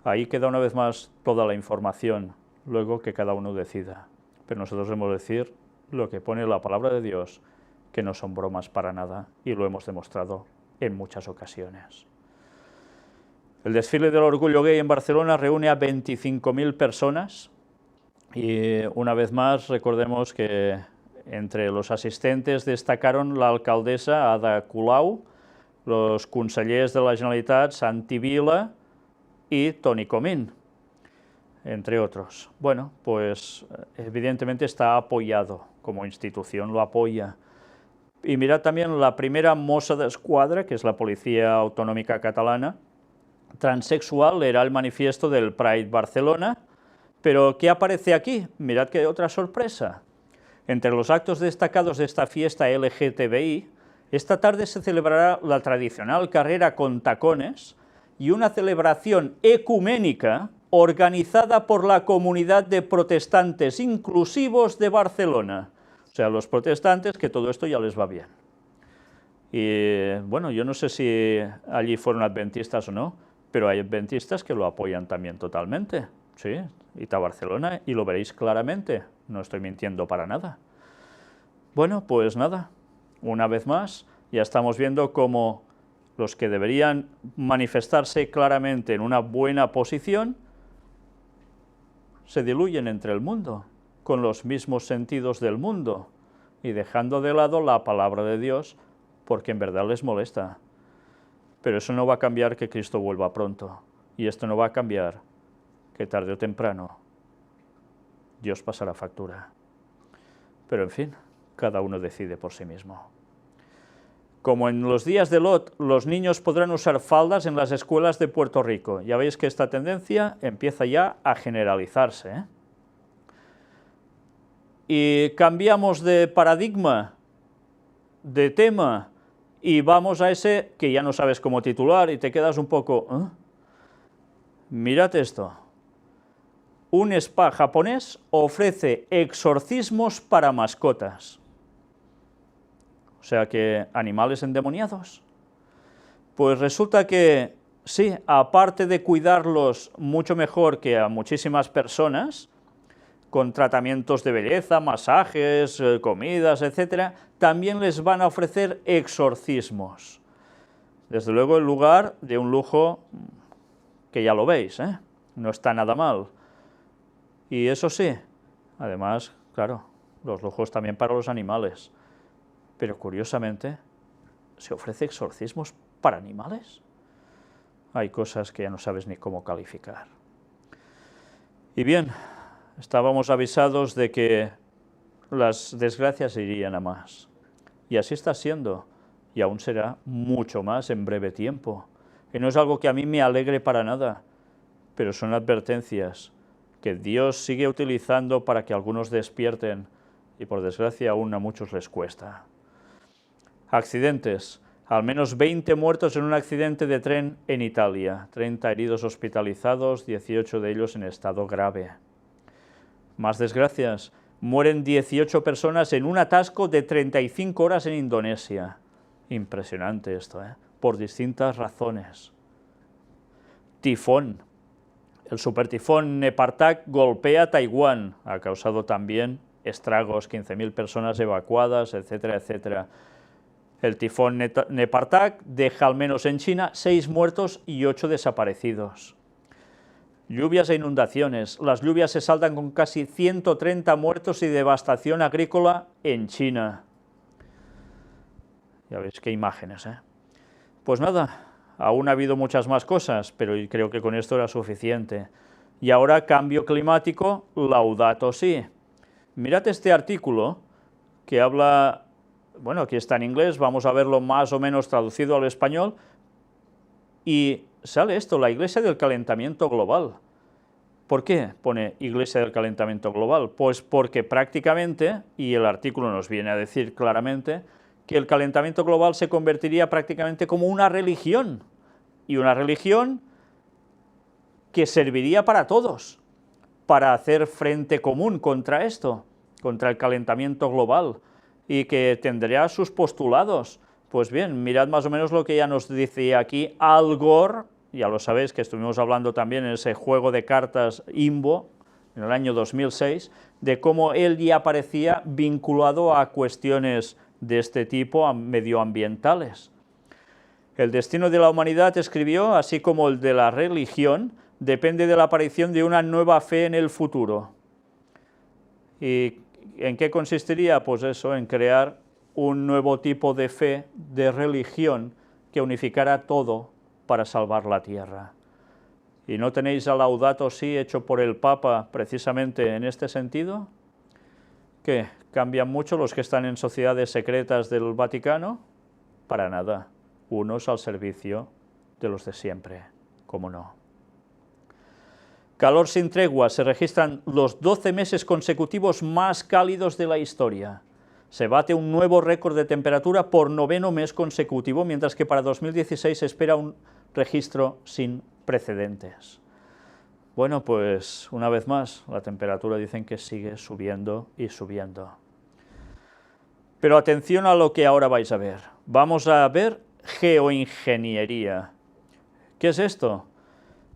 A: ahí queda una vez más toda la información, luego que cada uno decida. Pero nosotros debemos decir lo que pone la palabra de Dios, que no son bromas para nada, y lo hemos demostrado en muchas ocasiones. El desfile del orgullo gay en Barcelona reúne a 25.000 personas, y una vez más recordemos que entre los asistentes destacaron la alcaldesa Ada Colau, los consellers de la Generalitat Santi Vila y Toni Comín, entre otros. Bueno, pues evidentemente está apoyado, como institución lo apoya. Y mirad también la primera Mossa d'Esquadra, que es la Policía Autonómica Catalana, transexual, era el manifiesto del Pride Barcelona. Pero, ¿qué aparece aquí? Mirad qué otra sorpresa. Entre los actos destacados de esta fiesta LGTBI, esta tarde se celebrará la tradicional carrera con tacones y una celebración ecuménica organizada por la comunidad de protestantes inclusivos de Barcelona. O sea, los protestantes, que todo esto ya les va bien. Y bueno, yo no sé si allí fueron adventistas o no, pero hay adventistas que lo apoyan también totalmente. Sí, id a Barcelona y lo veréis claramente, no estoy mintiendo para nada. Bueno, pues nada, una vez más, ya estamos viendo cómo los que deberían manifestarse claramente en una buena posición se diluyen entre el mundo, con los mismos sentidos del mundo, y dejando de lado la palabra de Dios, porque en verdad les molesta. Pero eso no va a cambiar que Cristo vuelva pronto, y esto no va a cambiar que tarde o temprano Dios pasará factura. Pero en fin, cada uno decide por sí mismo. Como en los días de Lot, los niños podrán usar faldas en las escuelas de Puerto Rico. Ya veis que esta tendencia empieza ya a generalizarse, ¿eh? Y cambiamos de paradigma, de tema, y vamos a ese que ya no sabes cómo titular y te quedas un poco... ¿eh? Mirad esto. Un spa japonés ofrece exorcismos para mascotas. O sea que, ¿animales endemoniados? Pues resulta que, sí, aparte de cuidarlos mucho mejor que a muchísimas personas, con tratamientos de belleza, masajes, comidas, etc., también les van a ofrecer exorcismos. Desde luego, en lugar de un lujo que ya lo veis, ¿eh? No está nada mal. Y eso sí, además, claro, los lujos también para los animales. Pero curiosamente, ¿se ofrece exorcismos para animales? Hay cosas que ya no sabes ni cómo calificar. Y bien, estábamos avisados de que las desgracias irían a más. Y así está siendo, y aún será mucho más en breve tiempo. Y no es algo que a mí me alegre para nada, pero son advertencias que Dios sigue utilizando para que algunos despierten, y por desgracia aún a muchos les cuesta. Accidentes. Al menos 20 muertos en un accidente de tren en Italia, 30 heridos hospitalizados, 18 de ellos en estado grave. Más desgracias. Mueren 18 personas en un atasco de 35 horas en Indonesia. Impresionante esto, ¿eh? Por distintas razones. Tifón. El supertifón Nepartak golpea Taiwán, ha causado también estragos, 15.000 personas evacuadas, etcétera, etcétera. El tifón Nepartak deja al menos en China 6 muertos y 8 desaparecidos. Lluvias e inundaciones. Las lluvias se saldan con casi 130 muertos y devastación agrícola en China. Ya veis qué imágenes, ¿eh? Pues nada, aún ha habido muchas más cosas, pero creo que con esto era suficiente. Y ahora cambio climático, Laudato Si. Mirad este artículo que habla, bueno, aquí está en inglés, vamos a verlo más o menos traducido al español, y sale esto, la Iglesia del calentamiento global. ¿Por qué pone Iglesia del calentamiento global? Pues porque prácticamente, y el artículo nos viene a decir claramente, que el calentamiento global se convertiría prácticamente como una religión, y una religión que serviría para todos, para hacer frente común contra esto, contra el calentamiento global, y que tendría sus postulados. Pues bien, mirad más o menos lo que ya nos dice aquí Al Gore, ya lo sabéis que estuvimos hablando también en ese juego de cartas IMBO, en el año 2006, de cómo él ya aparecía vinculado a cuestiones de este tipo, medioambientales. El destino de la humanidad, escribió, así como el de la religión, depende de la aparición de una nueva fe en el futuro. ¿Y en qué consistiría? Pues eso, en crear un nuevo tipo de fe, de religión, que unificara todo para salvar la tierra. ¿Y no tenéis a Laudato Si hecho por el Papa precisamente en este sentido? ¿Qué? ¿Cambian mucho los que están en sociedades secretas del Vaticano? Para nada. Unos al servicio de los de siempre, ¿cómo no? Calor sin tregua, se registran los 12 meses consecutivos más cálidos de la historia. Se bate un nuevo récord de temperatura por 9º mes consecutivo, mientras que para 2016 se espera un registro sin precedentes. Bueno, pues una vez más, la temperatura dicen que sigue subiendo y subiendo. Pero atención a lo que ahora vais a ver. Vamos a ver geoingeniería. ¿Qué es esto?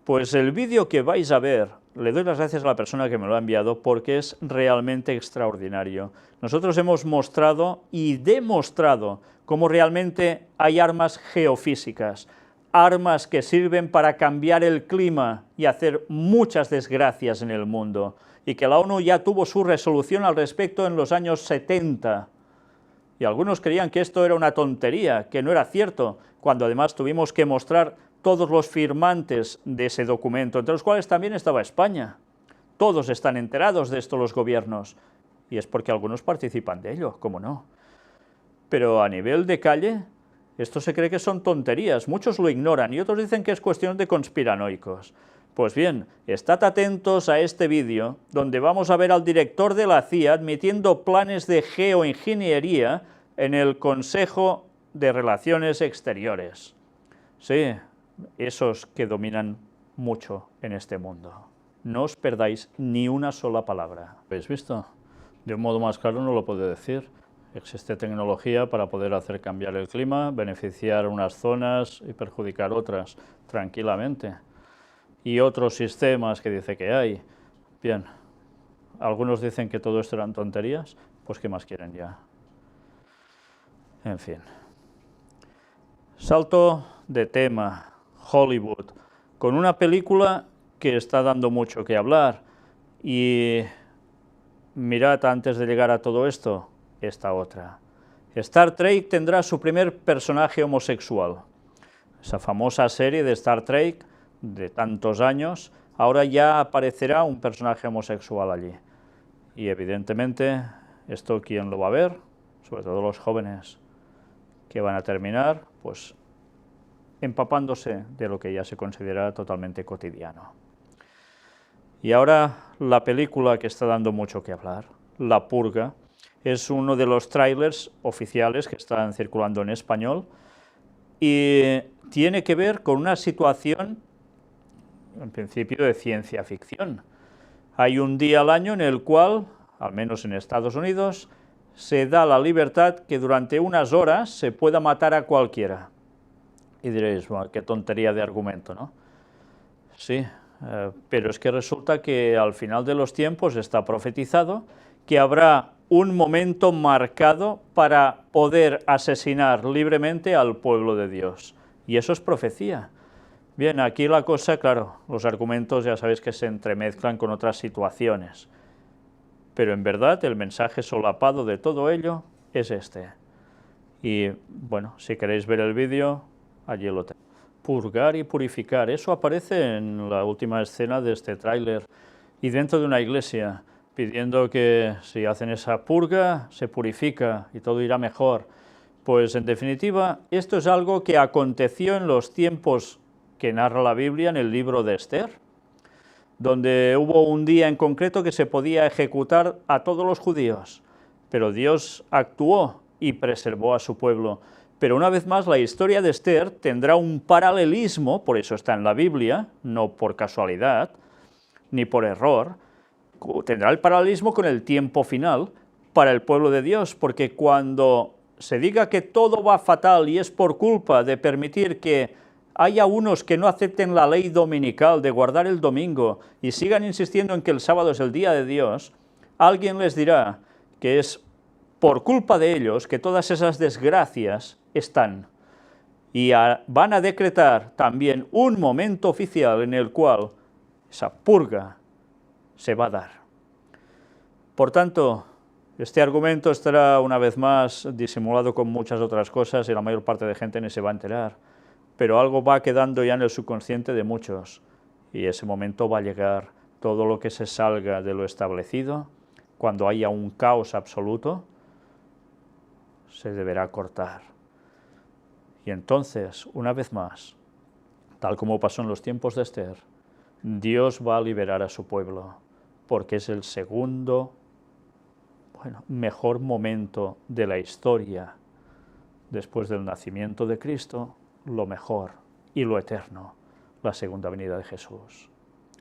A: Pues el vídeo que vais a ver, le doy las gracias a la persona que me lo ha enviado porque es realmente extraordinario. Nosotros hemos mostrado y demostrado cómo realmente hay armas geofísicas, armas que sirven para cambiar el clima y hacer muchas desgracias en el mundo, y que la ONU ya tuvo su resolución al respecto en los años 70. Y algunos creían que esto era una tontería, que no era cierto, cuando además tuvimos que mostrar todos los firmantes de ese documento, entre los cuales también estaba España. Todos están enterados de esto los gobiernos, y es porque algunos participan de ello, ¿cómo no? Pero a nivel de calle, esto se cree que son tonterías, muchos lo ignoran, y otros dicen que es cuestión de conspiranoicos. Pues bien, estad atentos a este vídeo, donde vamos a ver al director de la CIA admitiendo planes de geoingeniería en el Consejo de Relaciones Exteriores. Sí, esos que dominan mucho en este mundo. No os perdáis ni una sola palabra. ¿Habéis visto? De un modo más claro no lo puedo decir. Existe tecnología para poder hacer cambiar el clima, beneficiar unas zonas y perjudicar otras tranquilamente. Y otros sistemas que dice que hay. Bien, algunos dicen que todo esto eran tonterías, pues ¿qué más quieren ya? En fin. Salto de tema. Hollywood, con una película que está dando mucho que hablar, y mirad antes de llegar a todo esto, esta otra. Star Trek tendrá su primer personaje homosexual. Esa famosa serie de Star Trek de tantos años, ahora ya aparecerá un personaje homosexual allí. Y evidentemente, esto ¿quién lo va a ver? Sobre todo los jóvenes, que van a terminar, pues, empapándose de lo que ya se considera totalmente cotidiano. Y ahora la película que está dando mucho que hablar, La Purga, es uno de los trailers oficiales que están circulando en español y tiene que ver con una situación, en principio, de ciencia ficción. Hay un día al año en el cual, al menos en Estados Unidos, se da la libertad que durante unas horas se pueda matar a cualquiera. Y diréis, bueno, qué tontería de argumento, ¿no? Sí, Pero es que resulta que al final de los tiempos está profetizado que habrá un momento marcado para poder asesinar libremente al pueblo de Dios. Y eso es profecía. Bien, aquí la cosa, claro, los argumentos ya sabéis que se entremezclan con otras situaciones. Pero en verdad el mensaje solapado de todo ello es este. Y bueno, si queréis ver el vídeo, allí lo tenéis. Purgar y purificar, eso aparece en la última escena de este tráiler y dentro de una iglesia, pidiendo que si hacen esa purga, se purifica y todo irá mejor. Pues en definitiva, esto es algo que aconteció en los tiempos que narra la Biblia en el libro de Esther, donde hubo un día en concreto que se podía ejecutar a todos los judíos, pero Dios actuó y preservó a su pueblo. Pero una vez más, la historia de Esther tendrá un paralelismo, por eso está en la Biblia, no por casualidad, ni por error, tendrá el paralelismo con el tiempo final para el pueblo de Dios, porque cuando se diga que todo va fatal y es por culpa de permitir que haya unos que no acepten la ley dominical de guardar el domingo y sigan insistiendo en que el sábado es el día de Dios, alguien les dirá que es por culpa de ellos que todas esas desgracias están. Y van a decretar también un momento oficial en el cual esa purga se va a dar. Por tanto, este argumento estará una vez más disimulado con muchas otras cosas y la mayor parte de gente ni se va a enterar, pero algo va quedando ya en el subconsciente de muchos y ese momento va a llegar. Todo lo que se salga de lo establecido, cuando haya un caos absoluto, se deberá cortar. Y entonces, una vez más, tal como pasó en los tiempos de Esther, Dios va a liberar a su pueblo, porque es el segundo, mejor momento de la historia, después del nacimiento de Cristo, lo mejor y lo eterno, la segunda venida de Jesús,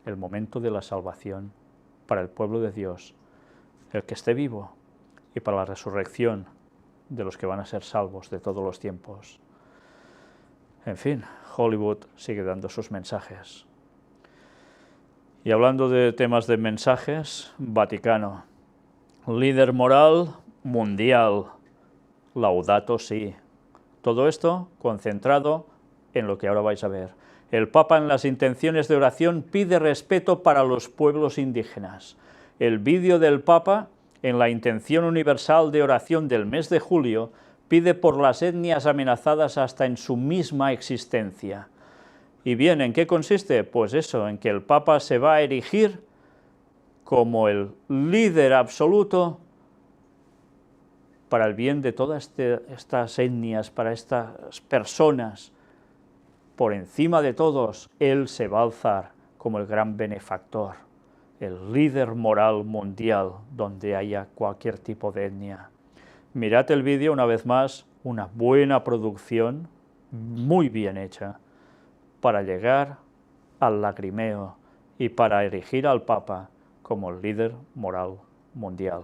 A: el momento de la salvación para el pueblo de Dios, el que esté vivo, y para la resurrección de los que van a ser salvos de todos los tiempos. En fin, Hollywood sigue dando sus mensajes. Y hablando de temas de mensajes, Vaticano, líder moral mundial, Laudato Si. Todo esto concentrado en lo que ahora vais a ver. El Papa en las intenciones de oración pide respeto para los pueblos indígenas. El vídeo del Papa en la intención universal de oración del mes de julio pide por las etnias amenazadas hasta en su misma existencia. Y bien, ¿en qué consiste? Pues eso, en que el Papa se va a erigir como el líder absoluto para el bien de todas estas etnias, para estas personas. Por encima de todos, él se va a alzar como el gran benefactor, el líder moral mundial donde haya cualquier tipo de etnia. Mirad el vídeo una vez más, una buena producción, muy bien hecha, para llegar al lagrimeo y para erigir al Papa como el líder moral mundial.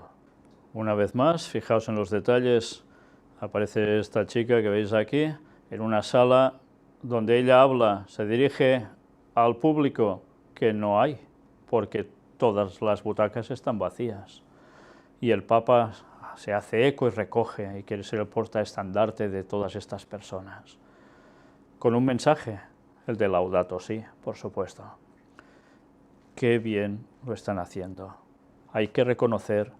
A: Una vez más, fijaos en los detalles, aparece esta chica que veis aquí, en una sala donde ella habla, se dirige al público que no hay, porque todas las butacas están vacías. Y el Papa se hace eco y recoge y quiere ser el portaestandarte de todas estas personas. Con un mensaje, el de Laudato Si, por supuesto. Qué bien lo están haciendo. Hay que reconocer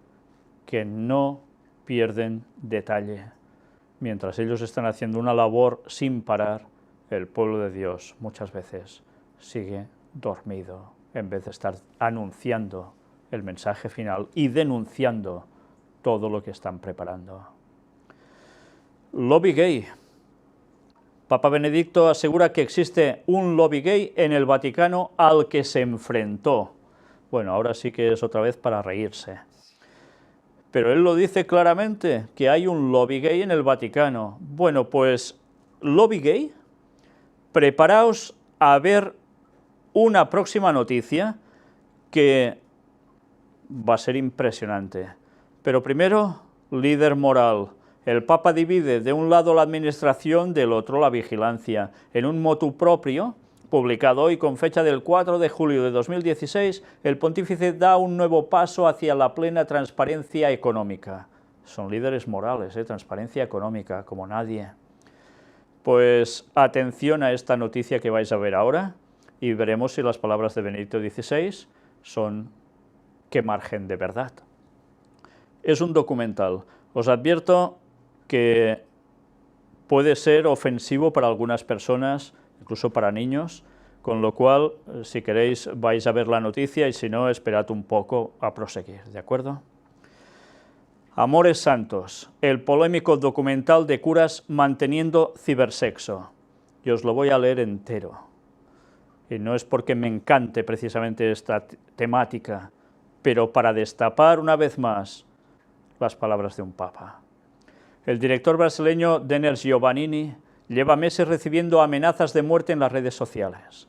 A: que no pierden detalle. Mientras ellos están haciendo una labor sin parar, el pueblo de Dios muchas veces sigue dormido, en vez de estar anunciando el mensaje final y denunciando todo lo que están preparando. Lobby gay. Papa Benedicto asegura que existe un lobby gay en el Vaticano al que se enfrentó. Bueno, ahora sí que es otra vez para reírse. Pero él lo dice claramente, que hay un lobby gay en el Vaticano. Bueno, pues, lobby gay, preparaos a ver una próxima noticia que va a ser impresionante. Pero primero, líder moral. El Papa divide de un lado la administración, del otro la vigilancia. En un motu propio, Publicado hoy con fecha del 4 de julio de 2016, el pontífice da un nuevo paso hacia la plena transparencia económica. Son líderes morales, transparencia económica, como nadie. Pues atención a esta noticia que vais a ver ahora y veremos si las palabras de Benedicto XVI son qué margen de verdad. Es un documental. Os advierto que puede ser ofensivo para algunas personas, incluso para niños, con lo cual, si queréis, vais a ver la noticia y si no, esperad un poco a proseguir, ¿de acuerdo? Amores Santos, el polémico documental de curas manteniendo cibersexo. Y os lo voy a leer entero. Y no es porque me encante precisamente esta temática, pero para destapar una vez más las palabras de un papa. El director brasileño Denner Giovannini lleva meses recibiendo amenazas de muerte en las redes sociales,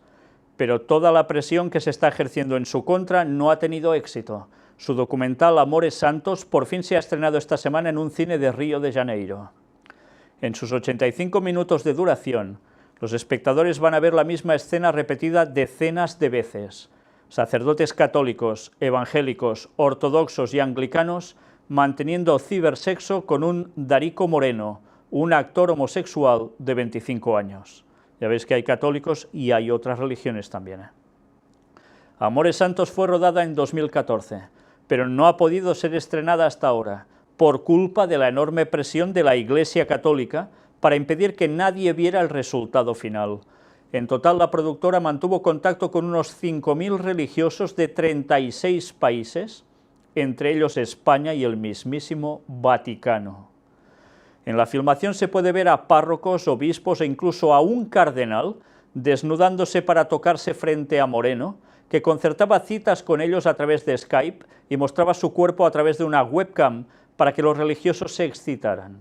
A: pero toda la presión que se está ejerciendo en su contra no ha tenido éxito. Su documental Amores Santos por fin se ha estrenado esta semana en un cine de Río de Janeiro. En sus 85 minutos de duración, los espectadores van a ver la misma escena repetida decenas de veces. Sacerdotes católicos, evangélicos, ortodoxos y anglicanos manteniendo cibersexo con un Darico Moreno, un actor homosexual de 25 años. Ya veis que hay católicos y hay otras religiones también. Amores Santos fue rodada en 2014, pero no ha podido ser estrenada hasta ahora, por culpa de la enorme presión de la Iglesia Católica para impedir que nadie viera el resultado final. En total, la productora mantuvo contacto con unos 5.000 religiosos de 36 países, entre ellos España y el mismísimo Vaticano. En la filmación se puede ver a párrocos, obispos e incluso a un cardenal desnudándose para tocarse frente a Moreno, que concertaba citas con ellos a través de Skype y mostraba su cuerpo a través de una webcam para que los religiosos se excitaran.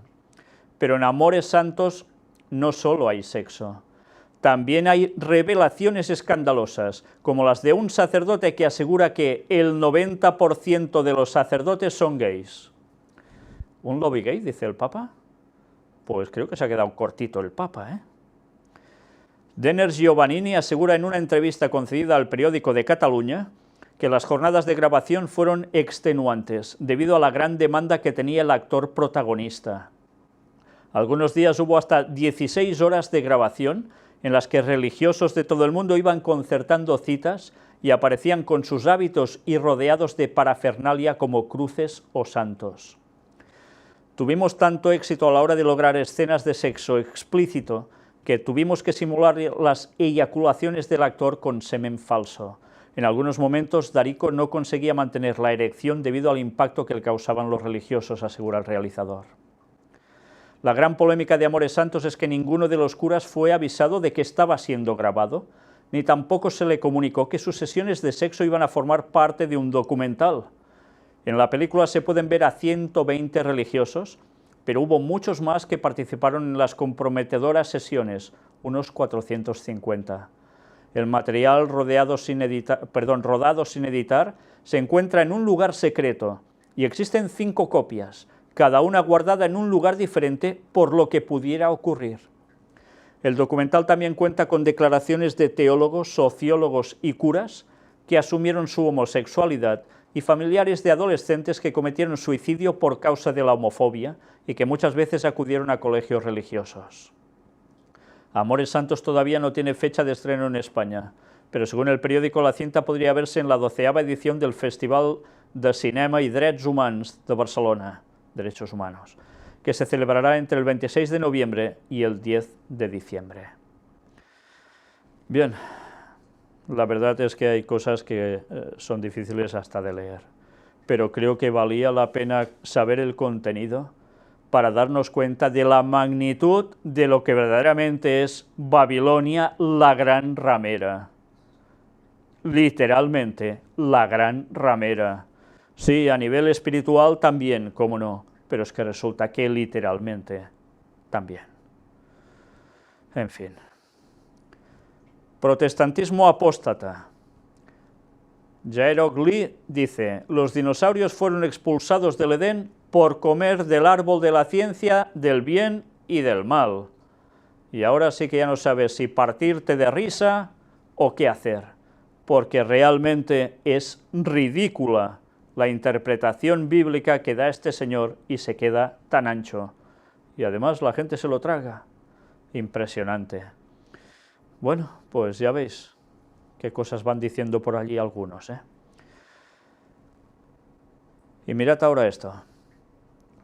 A: Pero en Amores Santos no solo hay sexo. También hay revelaciones escandalosas, como las de un sacerdote que asegura que el 90% de los sacerdotes son gays. ¿Un lobby gay, dice el Papa? Pues creo que se ha quedado cortito el Papa, ¿eh? Denner Giovannini asegura en una entrevista concedida al periódico de Cataluña que las jornadas de grabación fueron extenuantes, debido a la gran demanda que tenía el actor protagonista. Algunos días hubo hasta 16 horas de grabación, en las que religiosos de todo el mundo iban concertando citas y aparecían con sus hábitos y rodeados de parafernalia como cruces o santos. Tuvimos tanto éxito a la hora de lograr escenas de sexo explícito que tuvimos que simular las eyaculaciones del actor con semen falso. En algunos momentos, Darico no conseguía mantener la erección debido al impacto que le causaban los religiosos, asegura el realizador. La gran polémica de Amores Santos es que ninguno de los curas fue avisado de que estaba siendo grabado, ni tampoco se le comunicó que sus sesiones de sexo iban a formar parte de un documental. En la película se pueden ver a 120 religiosos, pero hubo muchos más que participaron en las comprometedoras sesiones, unos 450. El material rodado sin editar se encuentra en un lugar secreto y existen 5 copias, cada una guardada en un lugar diferente por lo que pudiera ocurrir. El documental también cuenta con declaraciones de teólogos, sociólogos y curas que asumieron su homosexualidad y familiares de adolescentes que cometieron suicidio por causa de la homofobia y que muchas veces acudieron a colegios religiosos. Amores Santos todavía no tiene fecha de estreno en España, pero según el periódico la cinta podría verse en la 12ª edición del Festival de Cinema i Drets Humans de Barcelona, Derechos Humanos, que se celebrará entre el 26 de noviembre y el 10 de diciembre. Bien, la verdad es que hay cosas que son difíciles hasta de leer, pero creo que valía la pena saber el contenido para darnos cuenta de la magnitud de lo que verdaderamente es Babilonia, la gran ramera. Literalmente, la gran ramera. Sí, a nivel espiritual también, cómo no, pero es que resulta que literalmente también. En fin. Protestantismo apóstata. Jairo Glee dice, los dinosaurios fueron expulsados del Edén por comer del árbol de la ciencia, del bien y del mal. Y ahora sí que ya no sabes si partirte de risa o qué hacer, porque realmente es ridícula la interpretación bíblica que da este señor y se queda tan ancho. Y además la gente se lo traga. Impresionante. Bueno, pues ya veis qué cosas van diciendo por allí algunos, ¿eh? Y mirad ahora esto.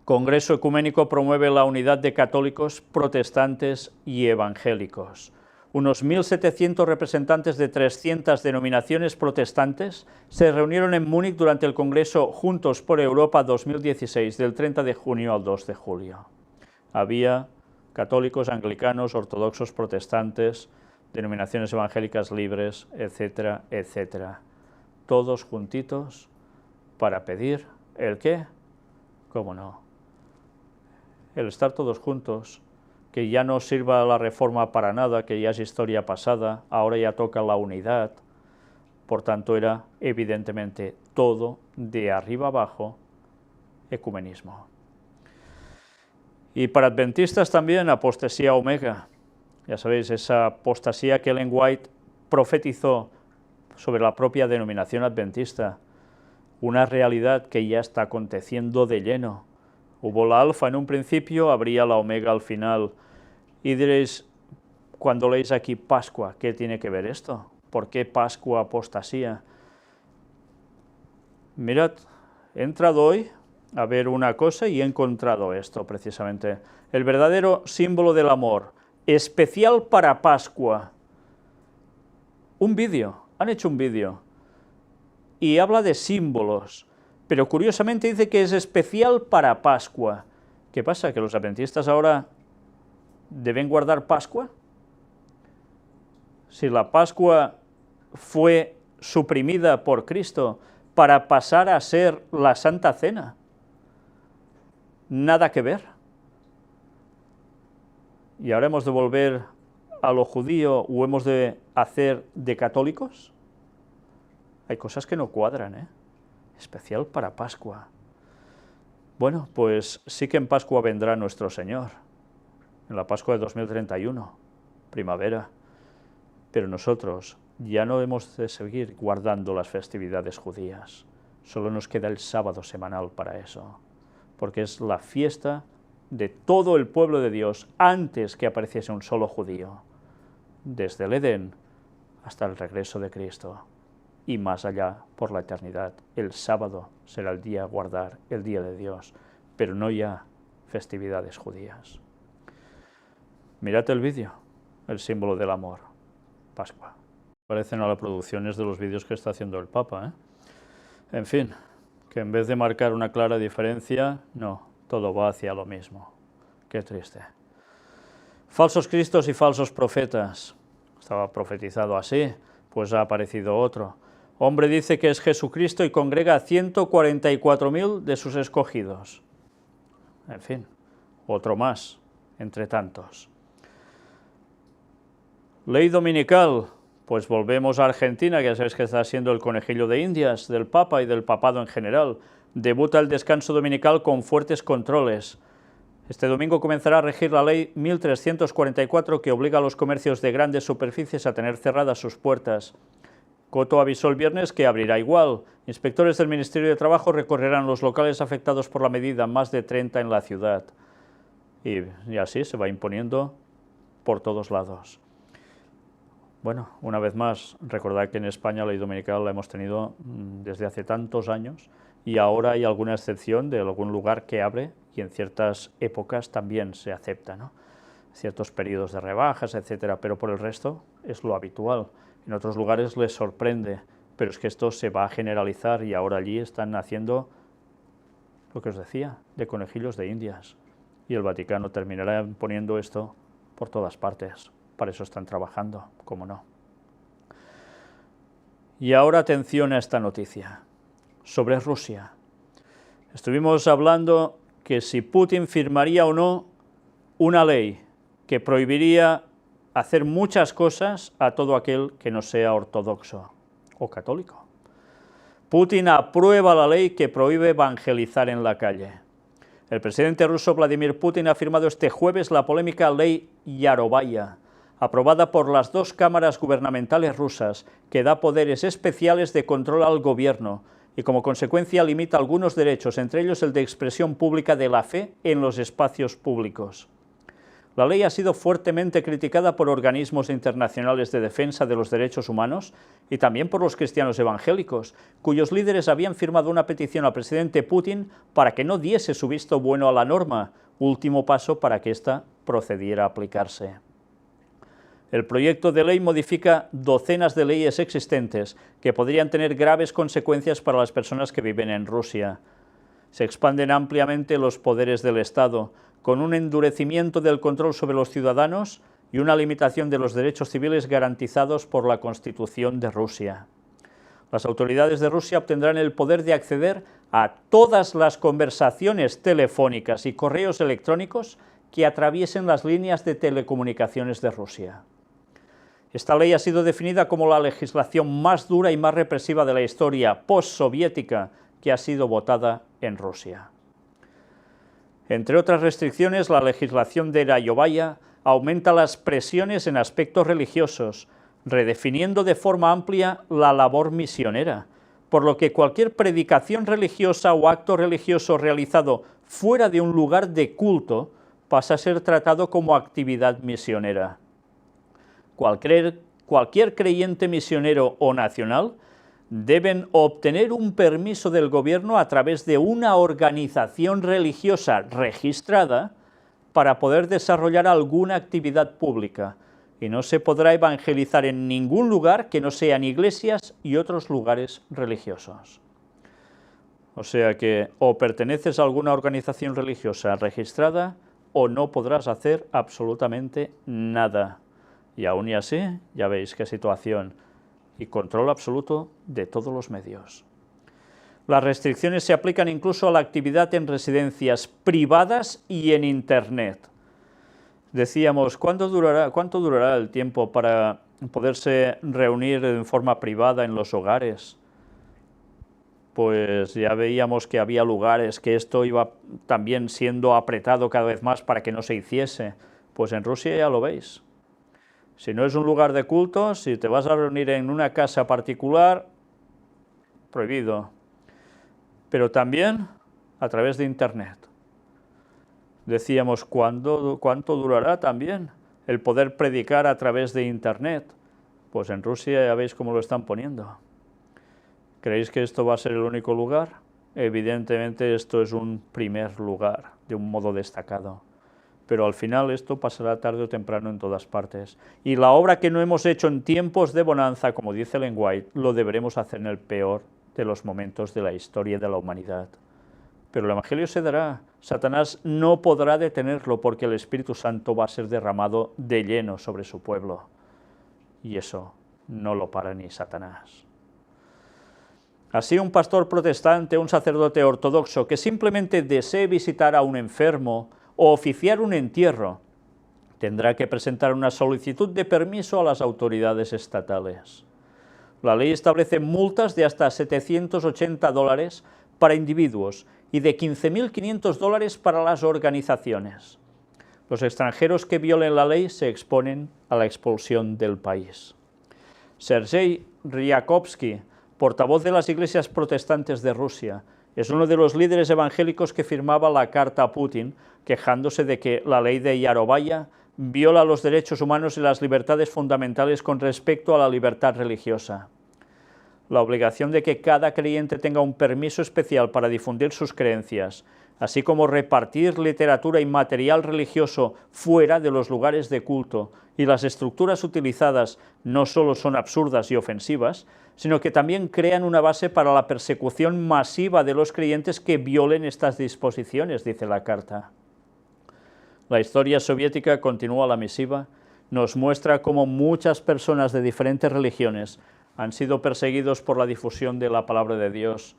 A: Congreso Ecuménico promueve la unidad de católicos, protestantes y evangélicos. Unos 1.700 representantes de 300 denominaciones protestantes se reunieron en Múnich durante el Congreso Juntos por Europa 2016, del 30 de junio al 2 de julio. Había católicos, anglicanos, ortodoxos, protestantes, denominaciones evangélicas libres, etcétera, etcétera. Todos juntitos para pedir ¿el qué? ¿Cómo no? El estar todos juntos, que ya no sirva la reforma para nada, que ya es historia pasada, ahora ya toca la unidad. Por tanto, era evidentemente todo de arriba abajo ecumenismo. Y para adventistas también apostasía omega. Ya sabéis, esa apostasía que Ellen White profetizó sobre la propia denominación adventista, una realidad que ya está aconteciendo de lleno. Hubo la alfa en un principio, habría la omega al final. Y diréis, cuando leéis aquí Pascua, ¿qué tiene que ver esto? ¿Por qué Pascua, apostasía? Mirad, he entrado hoy a ver una cosa y he encontrado esto precisamente. El verdadero símbolo del amor, especial para Pascua. Un vídeo, han hecho un vídeo. Y habla de símbolos, pero curiosamente dice que es especial para Pascua. ¿Qué pasa? ¿Que los adventistas ahora deben guardar Pascua? Si la Pascua fue suprimida por Cristo para pasar a ser la Santa Cena, nada que ver. ¿Y ahora hemos de volver a lo judío o hemos de hacer de católicos? Hay cosas que no cuadran, ¿eh? Especial para Pascua. Bueno, pues sí que en Pascua vendrá nuestro Señor, en la Pascua de 2031, primavera, pero nosotros ya no hemos de seguir guardando las festividades judías, solo nos queda el sábado semanal para eso, porque es la fiesta de todo el pueblo de Dios antes que apareciese un solo judío, desde el Edén hasta el regreso de Cristo. Y más allá, por la eternidad. El sábado será el día a guardar, el día de Dios, pero no ya festividades judías. Mirad el vídeo, el símbolo del amor, Pascua. Parecen a las producciones de los vídeos que está haciendo el Papa, ¿eh? En fin, que en vez de marcar una clara diferencia, no, todo va hacia lo mismo. Qué triste. Falsos cristos y falsos profetas. Estaba profetizado así, pues ha aparecido otro. Hombre dice que es Jesucristo y congrega a 144.000 de sus escogidos. En fin, otro más, entre tantos. Ley dominical, pues volvemos a Argentina, que ya sabéis que está siendo el conejillo de Indias del Papa y del papado en general. Debuta el descanso dominical con fuertes controles. Este domingo comenzará a regir la ley 1344 que obliga a los comercios de grandes superficies a tener cerradas sus puertas. Coto avisó el viernes que abrirá igual. Inspectores del Ministerio de Trabajo recorrerán los locales afectados por la medida, más de 30 en la ciudad. Y así se va imponiendo por todos lados. Bueno, una vez más, recordad que en España la ley dominical la hemos tenido desde hace tantos años y ahora hay alguna excepción de algún lugar que abre y en ciertas épocas también se acepta, ¿no? Ciertos periodos de rebajas, etcétera, pero por el resto es lo habitual. En otros lugares les sorprende, pero es que esto se va a generalizar y ahora allí están haciendo lo que os decía, de conejillos de Indias. Y el Vaticano terminará poniendo esto por todas partes. Para eso están trabajando, cómo no. Y ahora atención a esta noticia, sobre Rusia. Estuvimos hablando que si Putin firmaría o no una ley que prohibiría hacer muchas cosas a todo aquel que no sea ortodoxo o católico. Putin aprueba la ley que prohíbe evangelizar en la calle. El presidente ruso Vladimir Putin ha firmado este jueves la polémica ley Yarovaya, aprobada por las dos cámaras gubernamentales rusas, que da poderes especiales de control al gobierno y como consecuencia limita algunos derechos, entre ellos el de expresión pública de la fe en los espacios públicos. La ley ha sido fuertemente criticada por organismos internacionales de defensa de los derechos humanos y también por los cristianos evangélicos, cuyos líderes habían firmado una petición al presidente Putin para que no diese su visto bueno a la norma, último paso para que ésta procediera a aplicarse. El proyecto de ley modifica docenas de leyes existentes que podrían tener graves consecuencias para las personas que viven en Rusia. Se expanden ampliamente los poderes del Estado, con un endurecimiento del control sobre los ciudadanos y una limitación de los derechos civiles garantizados por la Constitución de Rusia. Las autoridades de Rusia obtendrán el poder de acceder a todas las conversaciones telefónicas y correos electrónicos que atraviesen las líneas de telecomunicaciones de Rusia. Esta ley ha sido definida como la legislación más dura y más represiva de la historia postsoviética que ha sido votada en Rusia. Entre otras restricciones, la legislación de Rayovaya aumenta las presiones en aspectos religiosos, redefiniendo de forma amplia la labor misionera, por lo que cualquier predicación religiosa o acto religioso realizado fuera de un lugar de culto pasa a ser tratado como actividad misionera. Cualquier creyente misionero o nacional deben obtener un permiso del gobierno a través de una organización religiosa registrada para poder desarrollar alguna actividad pública, y no se podrá evangelizar en ningún lugar que no sean iglesias y otros lugares religiosos. O sea que o perteneces a alguna organización religiosa registrada o no podrás hacer absolutamente nada. Y aún y así, ya veis qué situación, y control absoluto de todos los medios. Las restricciones se aplican incluso a la actividad en residencias privadas y en Internet. Decíamos, ¿cuánto durará el tiempo para poderse reunir en forma privada en los hogares? Pues ya veíamos que había lugares que esto iba también siendo apretado cada vez más para que no se hiciese. Pues en Rusia ya lo veis. Si no es un lugar de culto, si te vas a reunir en una casa particular, prohibido. Pero también a través de Internet. Decíamos, ¿cuánto durará también el poder predicar a través de Internet? Pues en Rusia ya veis cómo lo están poniendo. ¿Creéis que esto va a ser el único lugar? Evidentemente esto es un primer lugar, de un modo destacado. Pero al final esto pasará tarde o temprano en todas partes. Y la obra que no hemos hecho en tiempos de bonanza, como dice Ellen White, lo deberemos hacer en el peor de los momentos de la historia de la humanidad. Pero el Evangelio se dará. Satanás no podrá detenerlo porque el Espíritu Santo va a ser derramado de lleno sobre su pueblo. Y eso no lo para ni Satanás. Así, un pastor protestante, un sacerdote ortodoxo que simplemente desee visitar a un enfermo o oficiar un entierro, tendrá que presentar una solicitud de permiso a las autoridades estatales. La ley establece multas de hasta $780 para individuos y de $15.500 para las organizaciones. Los extranjeros que violen la ley se exponen a la expulsión del país. Sergei Ryakovsky, portavoz de las iglesias protestantes de Rusia, es uno de los líderes evangélicos que firmaba la carta a Putin, quejándose de que la ley de Yarovaya viola los derechos humanos y las libertades fundamentales con respecto a la libertad religiosa. La obligación de que cada creyente tenga un permiso especial para difundir sus creencias, así como repartir literatura y material religioso fuera de los lugares de culto, y las estructuras utilizadas no solo son absurdas y ofensivas, sino que también crean una base para la persecución masiva de los creyentes que violen estas disposiciones, dice la carta. La historia soviética, continúa la misiva, nos muestra cómo muchas personas de diferentes religiones han sido perseguidos por la difusión de la palabra de Dios.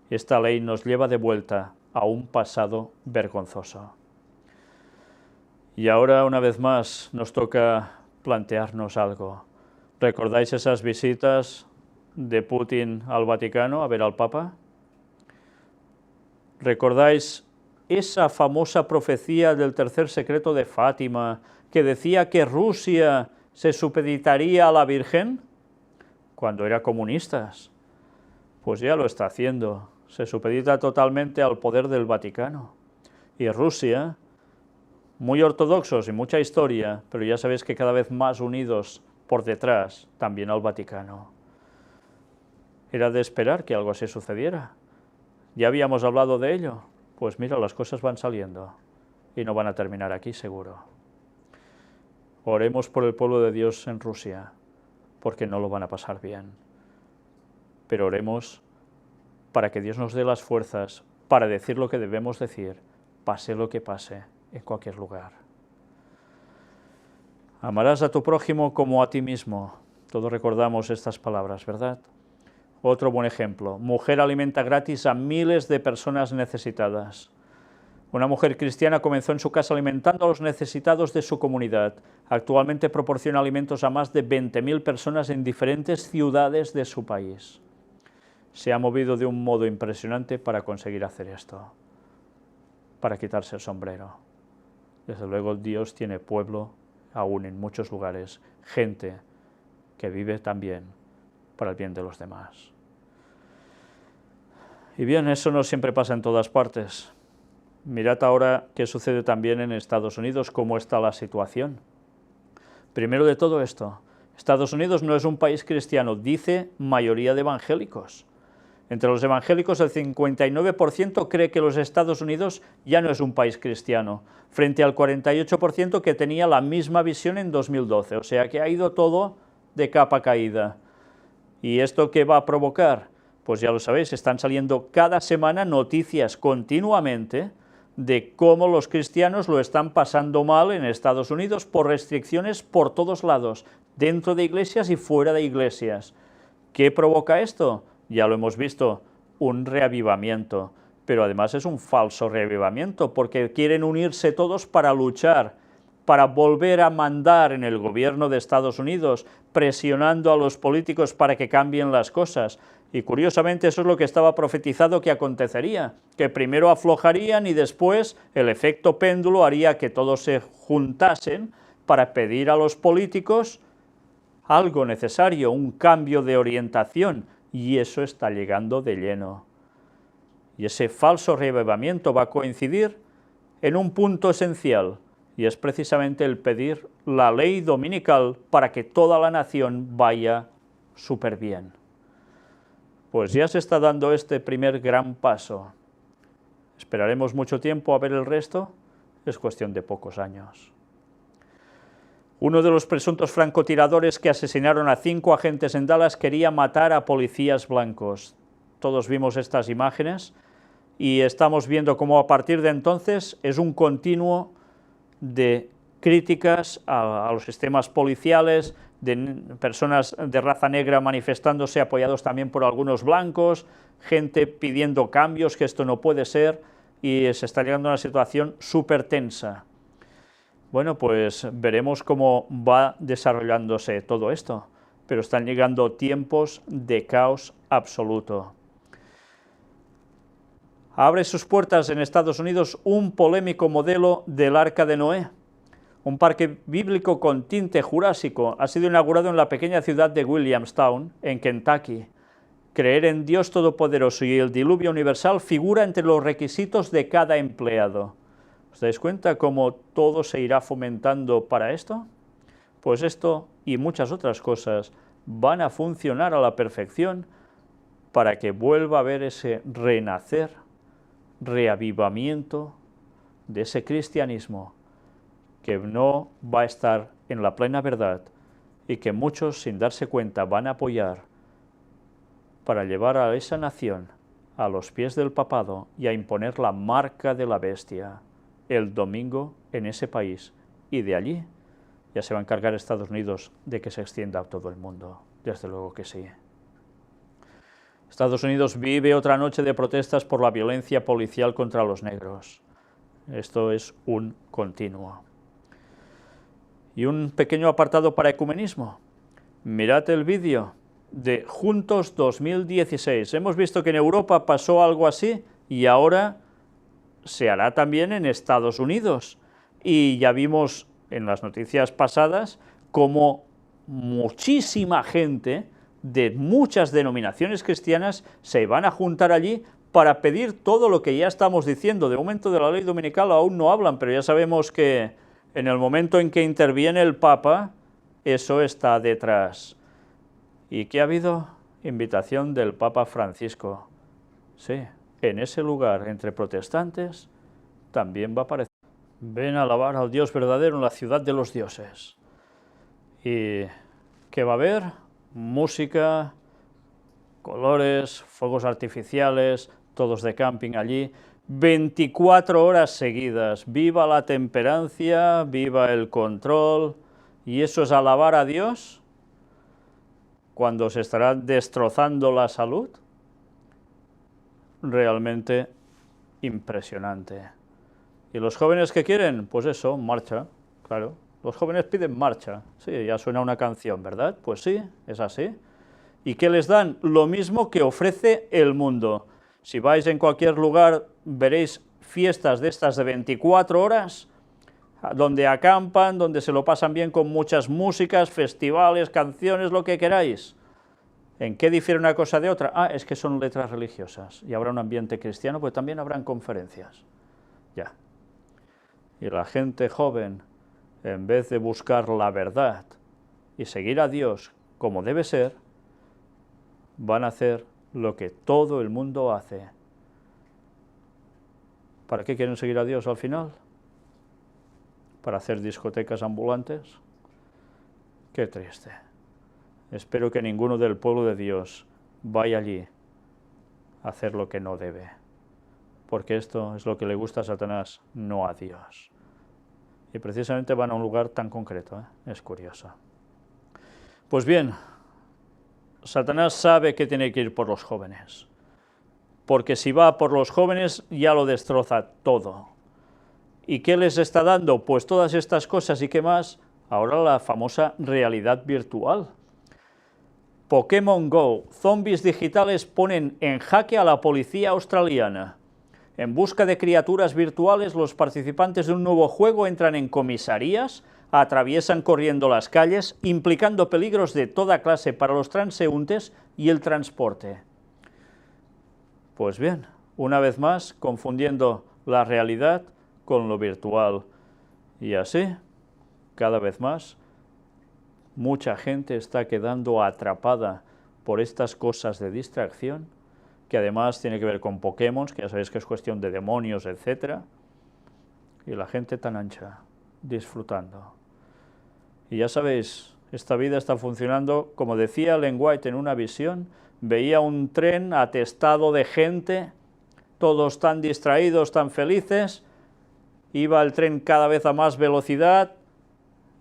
A: Esta ley nos lleva de vuelta a un pasado vergonzoso. Y ahora, una vez más, nos toca plantearnos algo. ¿Recordáis esas visitas de Putin al Vaticano a ver al Papa? ¿Recordáis esa famosa profecía del tercer secreto de Fátima que decía que Rusia se supeditaría a la Virgen cuando era comunistas. Pues ya lo está haciendo, se supedita totalmente al poder del Vaticano. Y Rusia, muy ortodoxos y mucha historia, pero ya sabéis que cada vez más unidos por detrás también al Vaticano. Era de esperar que algo así sucediera. Ya habíamos hablado de ello. Pues mira, las cosas van saliendo y no van a terminar aquí seguro. Oremos por el pueblo de Dios en Rusia, porque no lo van a pasar bien. Pero oremos para que Dios nos dé las fuerzas para decir lo que debemos decir, pase lo que pase, en cualquier lugar. Amarás a tu prójimo como a ti mismo. Todos recordamos estas palabras, ¿verdad? Otro buen ejemplo. Mujer alimenta gratis a miles de personas necesitadas. Una mujer cristiana comenzó en su casa alimentando a los necesitados de su comunidad. Actualmente proporciona alimentos a más de 20.000 personas en diferentes ciudades de su país. Se ha movido de un modo impresionante para conseguir hacer esto, para quitarse el sombrero. Desde luego Dios tiene pueblo, aún en muchos lugares, gente que vive también para el bien de los demás. Y bien, eso no siempre pasa en todas partes. Mirad ahora qué sucede también en Estados Unidos, cómo está la situación. Primero de todo esto, Estados Unidos no es un país cristiano, dice mayoría de evangélicos. Entre los evangélicos el 59% cree que los Estados Unidos ya no es un país cristiano, frente al 48% que tenía la misma visión en 2012, o sea que ha ido todo de capa caída. ¿Y esto qué va a provocar? Pues ya lo sabéis, están saliendo cada semana noticias continuamente de cómo los cristianos lo están pasando mal en Estados Unidos por restricciones por todos lados, dentro de iglesias y fuera de iglesias. ¿Qué provoca esto? Ya lo hemos visto, un reavivamiento, pero además es un falso reavivamiento, porque quieren unirse todos para luchar, para volver a mandar en el gobierno de Estados Unidos, presionando a los políticos para que cambien las cosas. Y curiosamente eso es lo que estaba profetizado que acontecería, que primero aflojarían y después el efecto péndulo haría que todos se juntasen para pedir a los políticos algo necesario, un cambio de orientación, y eso está llegando de lleno. Y ese falso reavivamiento va a coincidir en un punto esencial, y es precisamente el pedir la ley dominical para que toda la nación vaya súper bien. Pues ya se está dando este primer gran paso. ¿Esperaremos mucho tiempo a ver el resto? Es cuestión de pocos años. Uno de los presuntos francotiradores que asesinaron a 5 agentes en Dallas quería matar a policías blancos. Todos vimos estas imágenes y estamos viendo cómo a partir de entonces es un continuo de críticas a los sistemas policiales, de personas de raza negra manifestándose, apoyados también por algunos blancos, gente pidiendo cambios, que esto no puede ser, y se está llegando a una situación súper tensa. Bueno, pues veremos cómo va desarrollándose todo esto, pero están llegando tiempos de caos absoluto. Abre sus puertas en Estados Unidos un polémico modelo del Arca de Noé. Un parque bíblico con tinte jurásico ha sido inaugurado en la pequeña ciudad de Williamstown, en Kentucky. Creer en Dios Todopoderoso y el diluvio universal figura entre los requisitos de cada empleado. ¿Os dais cuenta cómo todo se irá fomentando para esto? Pues esto y muchas otras cosas van a funcionar a la perfección para que vuelva a haber ese renacer, reavivamiento de ese cristianismo que no va a estar en la plena verdad y que muchos, sin darse cuenta, van a apoyar para llevar a esa nación a los pies del papado y a imponer la marca de la bestia el domingo en ese país, y de allí ya se va a encargar Estados Unidos de que se extienda a todo el mundo, desde luego que sí. Estados Unidos vive otra noche de protestas por la violencia policial contra los negros. Esto es un continuo. Y un pequeño apartado para ecumenismo. Mirad el vídeo de Juntos 2016. Hemos visto que en Europa pasó algo así y ahora se hará también en Estados Unidos. Y ya vimos en las noticias pasadas como muchísima gente de muchas denominaciones cristianas se van a juntar allí para pedir todo lo que ya estamos diciendo. De momento de la ley dominical aún no hablan, pero ya sabemos que en el momento en que interviene el Papa, eso está detrás. ¿Y qué ha habido? Invitación del Papa Francisco. Sí, en ese lugar, entre protestantes, también va a aparecer. Ven a alabar al Dios verdadero en la ciudad de los dioses. ¿Y qué va a haber? Música, colores, fuegos artificiales, todos de camping allí, 24 horas seguidas. Viva la temperancia, viva el control. ¿Y eso es alabar a Dios cuando se estará destrozando la salud? Realmente impresionante. ¿Y los jóvenes qué quieren? Pues eso, marcha, claro. Los jóvenes piden marcha. Sí, ya suena una canción, ¿verdad? Pues sí, es así. ¿Y qué les dan? Lo mismo que ofrece el mundo. Si vais en cualquier lugar, veréis fiestas de estas de 24 horas, donde acampan, donde se lo pasan bien con muchas músicas, festivales, canciones, lo que queráis. ¿En qué difiere una cosa de otra? Ah, es que son letras religiosas, y habrá un ambiente cristiano, pues también habrán conferencias. Ya. Y la gente joven, en vez de buscar la verdad y seguir a Dios como debe ser, van a hacer lo que todo el mundo hace. ¿Para qué quieren seguir a Dios al final? ¿Para hacer discotecas ambulantes? Qué triste. Espero que ninguno del pueblo de Dios vaya allí a hacer lo que no debe, porque esto es lo que le gusta a Satanás, no a Dios. Y precisamente van a un lugar tan concreto, ¿eh? Es curioso. Pues bien, Satanás sabe que tiene que ir por los jóvenes, porque si va por los jóvenes ya lo destroza todo. ¿Y qué les está dando? Pues todas estas cosas y qué más. Ahora la famosa realidad virtual. Pokémon Go, zombies digitales ponen en jaque a la policía australiana. En busca de criaturas virtuales, los participantes de un nuevo juego entran en comisarías, atraviesan corriendo las calles, implicando peligros de toda clase para los transeúntes y el transporte. Pues bien, una vez más, confundiendo la realidad con lo virtual. Y así, cada vez más, mucha gente está quedando atrapada por estas cosas de distracción, que además tiene que ver con Pokémon, que ya sabéis que es cuestión de demonios, etc. Y la gente tan ancha, disfrutando. Y ya sabéis, esta vida está funcionando, como decía Ellen White en una visión, veía un tren atestado de gente, todos tan distraídos, tan felices, iba el tren cada vez a más velocidad,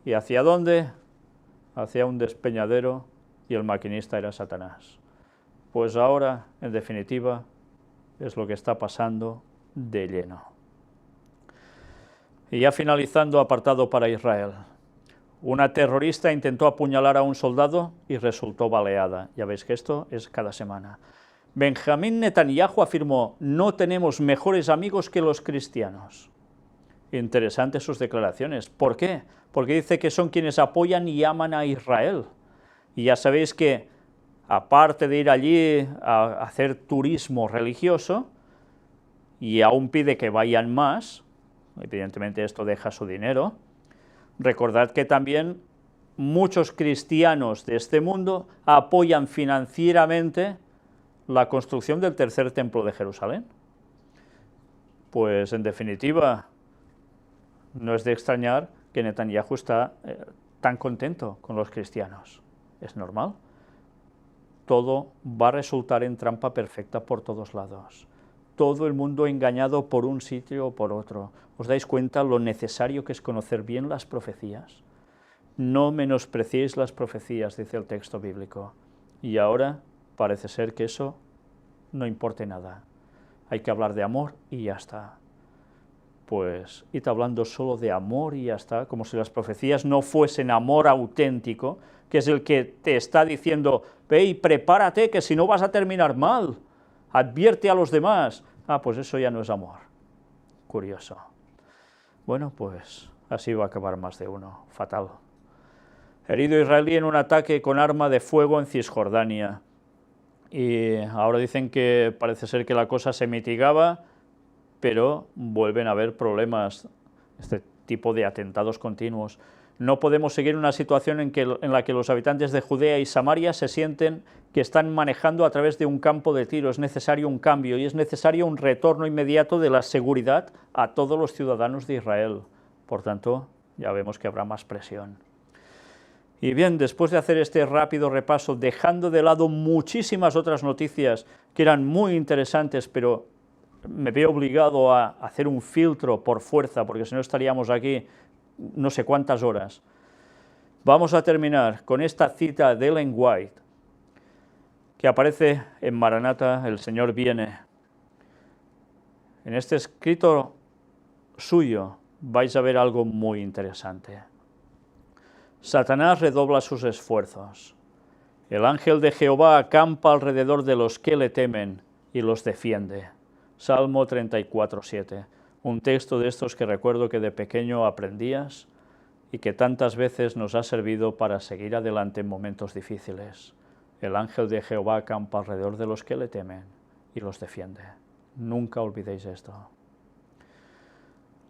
A: ¿y hacia dónde? Hacia un despeñadero, y el maquinista era Satanás. Pues ahora, en definitiva, es lo que está pasando de lleno. Y ya finalizando, apartado para Israel. Una terrorista intentó apuñalar a un soldado y resultó baleada. Ya veis que esto es cada semana. Benjamín Netanyahu afirmó: no tenemos mejores amigos que los cristianos. Interesantes sus declaraciones. ¿Por qué? Porque dice que son quienes apoyan y aman a Israel. Y ya sabéis que, aparte de ir allí a hacer turismo religioso, y aún pide que vayan más, evidentemente esto deja su dinero, recordad que también muchos cristianos de este mundo apoyan financieramente la construcción del tercer templo de Jerusalén. Pues en definitiva, no es de extrañar que Netanyahu está tan contento con los cristianos. Es normal. Todo va a resultar en trampa perfecta por todos lados. Todo el mundo engañado por un sitio o por otro. ¿Os dais cuenta lo necesario que es conocer bien las profecías? No menospreciéis las profecías, dice el texto bíblico. Y ahora parece ser que eso no importe nada. Hay que hablar de amor y ya está. Pues id hablando solo de amor y ya está, como si las profecías no fuesen amor auténtico, que es el que te está diciendo: ve y prepárate, que si no vas a terminar mal, advierte a los demás. Ah, pues eso ya no es amor. Curioso. Bueno, pues así va a acabar más de uno, fatal. Herido israelí en un ataque con arma de fuego en Cisjordania. Y ahora dicen que parece ser que la cosa se mitigaba, pero vuelven a haber problemas, este tipo de atentados continuos. No podemos seguir una situación en la que los habitantes de Judea y Samaria se sienten que están manejando a través de un campo de tiro. Es necesario un cambio y es necesario un retorno inmediato de la seguridad a todos los ciudadanos de Israel. Por tanto, ya vemos que habrá más presión. Y bien, después de hacer este rápido repaso, dejando de lado muchísimas otras noticias que eran muy interesantes, pero me veo obligado a hacer un filtro por fuerza, porque si no estaríamos aquí no sé cuántas horas. Vamos a terminar con esta cita de Ellen White, que aparece en Maranata, el Señor viene. En este escrito suyo vais a ver algo muy interesante. Satanás redobla sus esfuerzos. El ángel de Jehová acampa alrededor de los que le temen y los defiende. Salmo 34:7. Un texto de estos que recuerdo que de pequeño aprendías y que tantas veces nos ha servido para seguir adelante en momentos difíciles. El ángel de Jehová acampa alrededor de los que le temen y los defiende. Nunca olvidéis esto.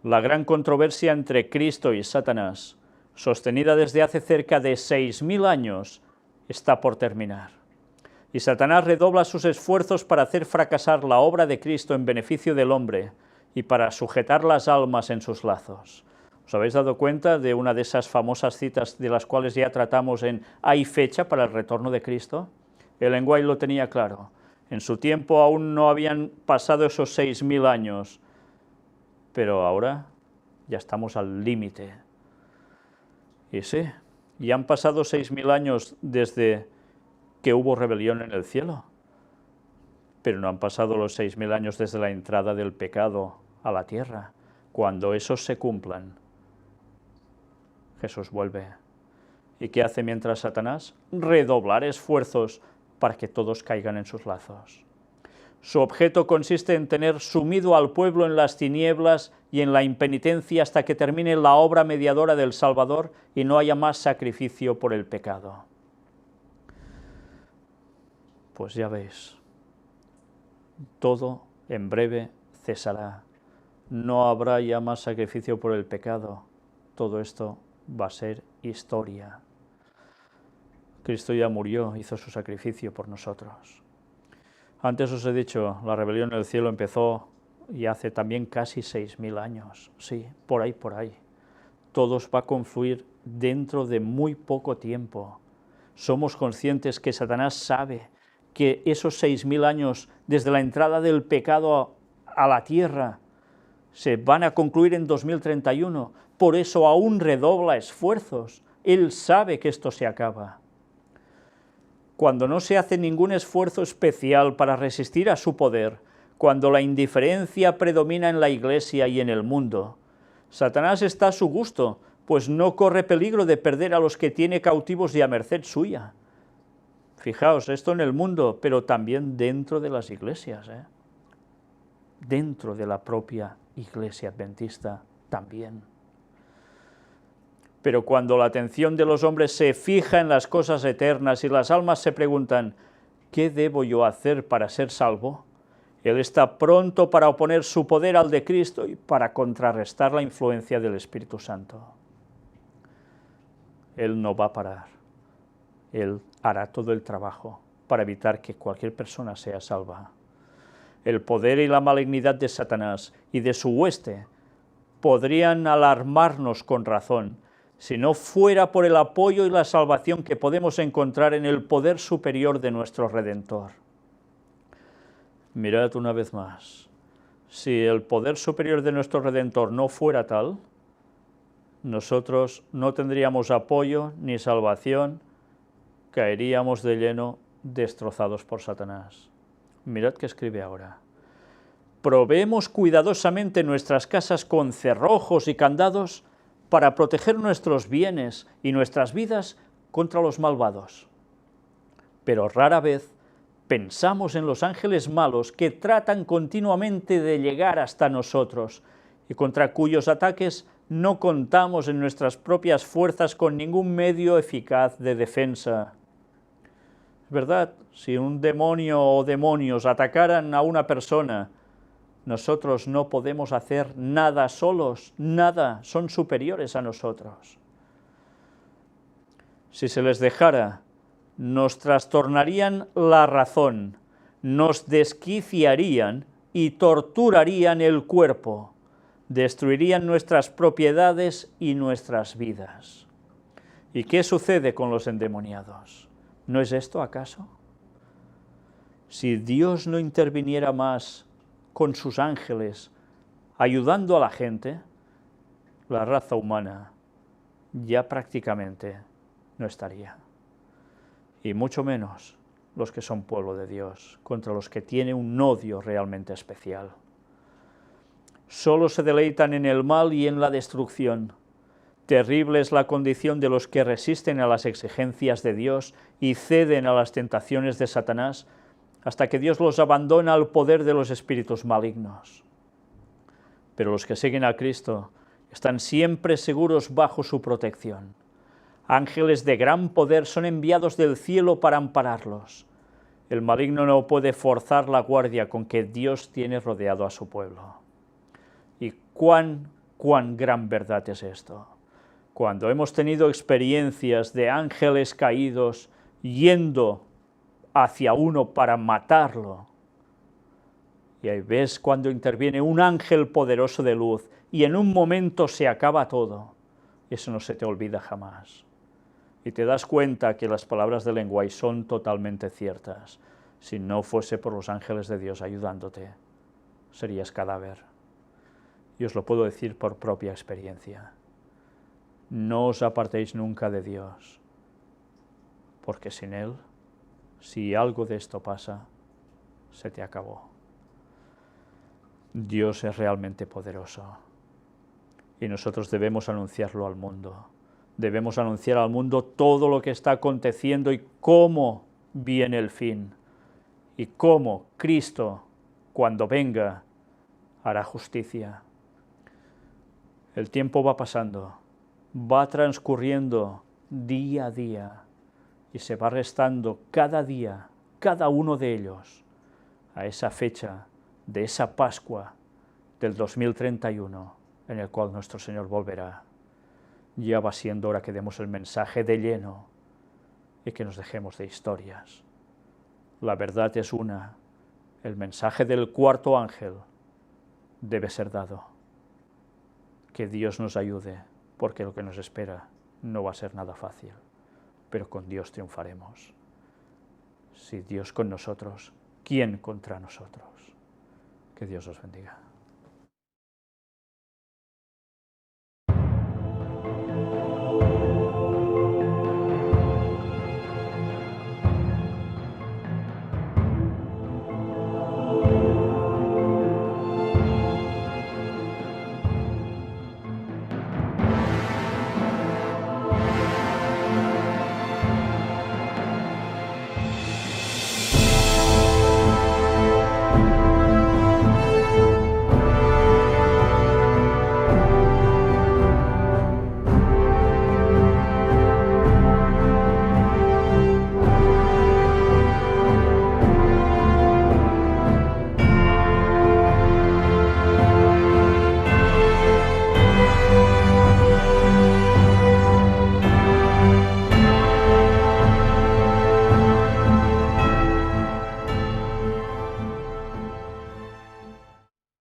A: La gran controversia entre Cristo y Satanás, sostenida desde hace cerca de 6.000 años, está por terminar. Y Satanás redobla sus esfuerzos para hacer fracasar la obra de Cristo en beneficio del hombre y para sujetar las almas en sus lazos. ¿Os habéis dado cuenta de una de esas famosas citas de las cuales ya tratamos en ¿hay fecha para el retorno de Cristo? Ellen White lo tenía claro. En su tiempo aún no habían pasado esos 6.000 años, pero ahora ya estamos al límite. Y sí, ya han pasado 6.000 años desde que hubo rebelión en el cielo, pero no han pasado los 6.000 años desde la entrada del pecado a la tierra. Cuando esos se cumplan, Jesús vuelve. ¿Y qué hace mientras Satanás? Redoblar esfuerzos para que todos caigan en sus lazos. Su objeto consiste en tener sumido al pueblo en las tinieblas y en la impenitencia hasta que termine la obra mediadora del Salvador y no haya más sacrificio por el pecado. Pues ya veis, todo en breve cesará. No habrá ya más sacrificio por el pecado. Todo esto va a ser historia. Cristo ya murió, hizo su sacrificio por nosotros. Antes os he dicho, la rebelión en el cielo empezó y hace también casi 6.000 años. Sí, por ahí. Todos va a confluir dentro de muy poco tiempo. Somos conscientes que Satanás sabe que esos 6.000 años desde la entrada del pecado a la tierra se van a concluir en 2031. Por eso aún redobla esfuerzos. Él sabe que esto se acaba. Cuando no se hace ningún esfuerzo especial para resistir a su poder, cuando la indiferencia predomina en la Iglesia y en el mundo, Satanás está a su gusto, pues no corre peligro de perder a los que tiene cautivos y a merced suya. Fijaos, esto en el mundo, pero también dentro de las iglesias, dentro de la propia Iglesia adventista también. Pero cuando la atención de los hombres se fija en las cosas eternas y las almas se preguntan, ¿qué debo yo hacer para ser salvo? Él está pronto para oponer su poder al de Cristo y para contrarrestar la influencia del Espíritu Santo. Él no va a parar. Él hará todo el trabajo para evitar que cualquier persona sea salva. El poder y la malignidad de Satanás y de su hueste podrían alarmarnos con razón, si no fuera por el apoyo y la salvación que podemos encontrar en el poder superior de nuestro Redentor. Mirad una vez más, si el poder superior de nuestro Redentor no fuera tal, nosotros no tendríamos apoyo ni salvación, caeríamos de lleno destrozados por Satanás. Mirad qué escribe ahora. Proveemos cuidadosamente nuestras casas con cerrojos y candados para proteger nuestros bienes y nuestras vidas contra los malvados. Pero rara vez pensamos en los ángeles malos que tratan continuamente de llegar hasta nosotros y contra cuyos ataques no contamos en nuestras propias fuerzas con ningún medio eficaz de defensa. Es verdad, si un demonio o demonios atacaran a una persona, nosotros no podemos hacer nada solos, nada, son superiores a nosotros. Si se les dejara, nos trastornarían la razón, nos desquiciarían y torturarían el cuerpo, destruirían nuestras propiedades y nuestras vidas. ¿Y qué sucede con los endemoniados? ¿No es esto acaso? Si Dios no interviniera más con sus ángeles, ayudando a la gente, la raza humana ya prácticamente no estaría. Y mucho menos los que son pueblo de Dios, contra los que tiene un odio realmente especial. Solo se deleitan en el mal y en la destrucción. Terrible es la condición de los que resisten a las exigencias de Dios y ceden a las tentaciones de Satanás, hasta que Dios los abandona al poder de los espíritus malignos. Pero los que siguen a Cristo están siempre seguros bajo su protección. Ángeles de gran poder son enviados del cielo para ampararlos. El maligno no puede forzar la guardia con que Dios tiene rodeado a su pueblo. Y cuán gran verdad es esto. Cuando hemos tenido experiencias de ángeles caídos yendo hacia uno para matarlo, y ahí ves cuando interviene un ángel poderoso de luz y en un momento se acaba todo, eso no se te olvida jamás. Y te das cuenta que las palabras de Lenguay son totalmente ciertas. Si no fuese por los ángeles de Dios ayudándote, serías cadáver. Y os lo puedo decir por propia experiencia. No os apartéis nunca de Dios, porque sin Él, si algo de esto pasa, se te acabó. Dios es realmente poderoso y nosotros debemos anunciarlo al mundo. Debemos anunciar al mundo todo lo que está aconteciendo y cómo viene el fin y cómo Cristo, cuando venga, hará justicia. El tiempo va pasando, va transcurriendo día a día y se va restando cada día, cada uno de ellos, a esa fecha de esa Pascua del 2031 en el cual nuestro Señor volverá. Ya va siendo hora que demos el mensaje de lleno y que nos dejemos de historias. La verdad es una, el mensaje del cuarto ángel debe ser dado. Que Dios nos ayude, porque lo que nos espera no va a ser nada fácil, pero con Dios triunfaremos. Si Dios con nosotros, ¿quién contra nosotros? Que Dios os bendiga.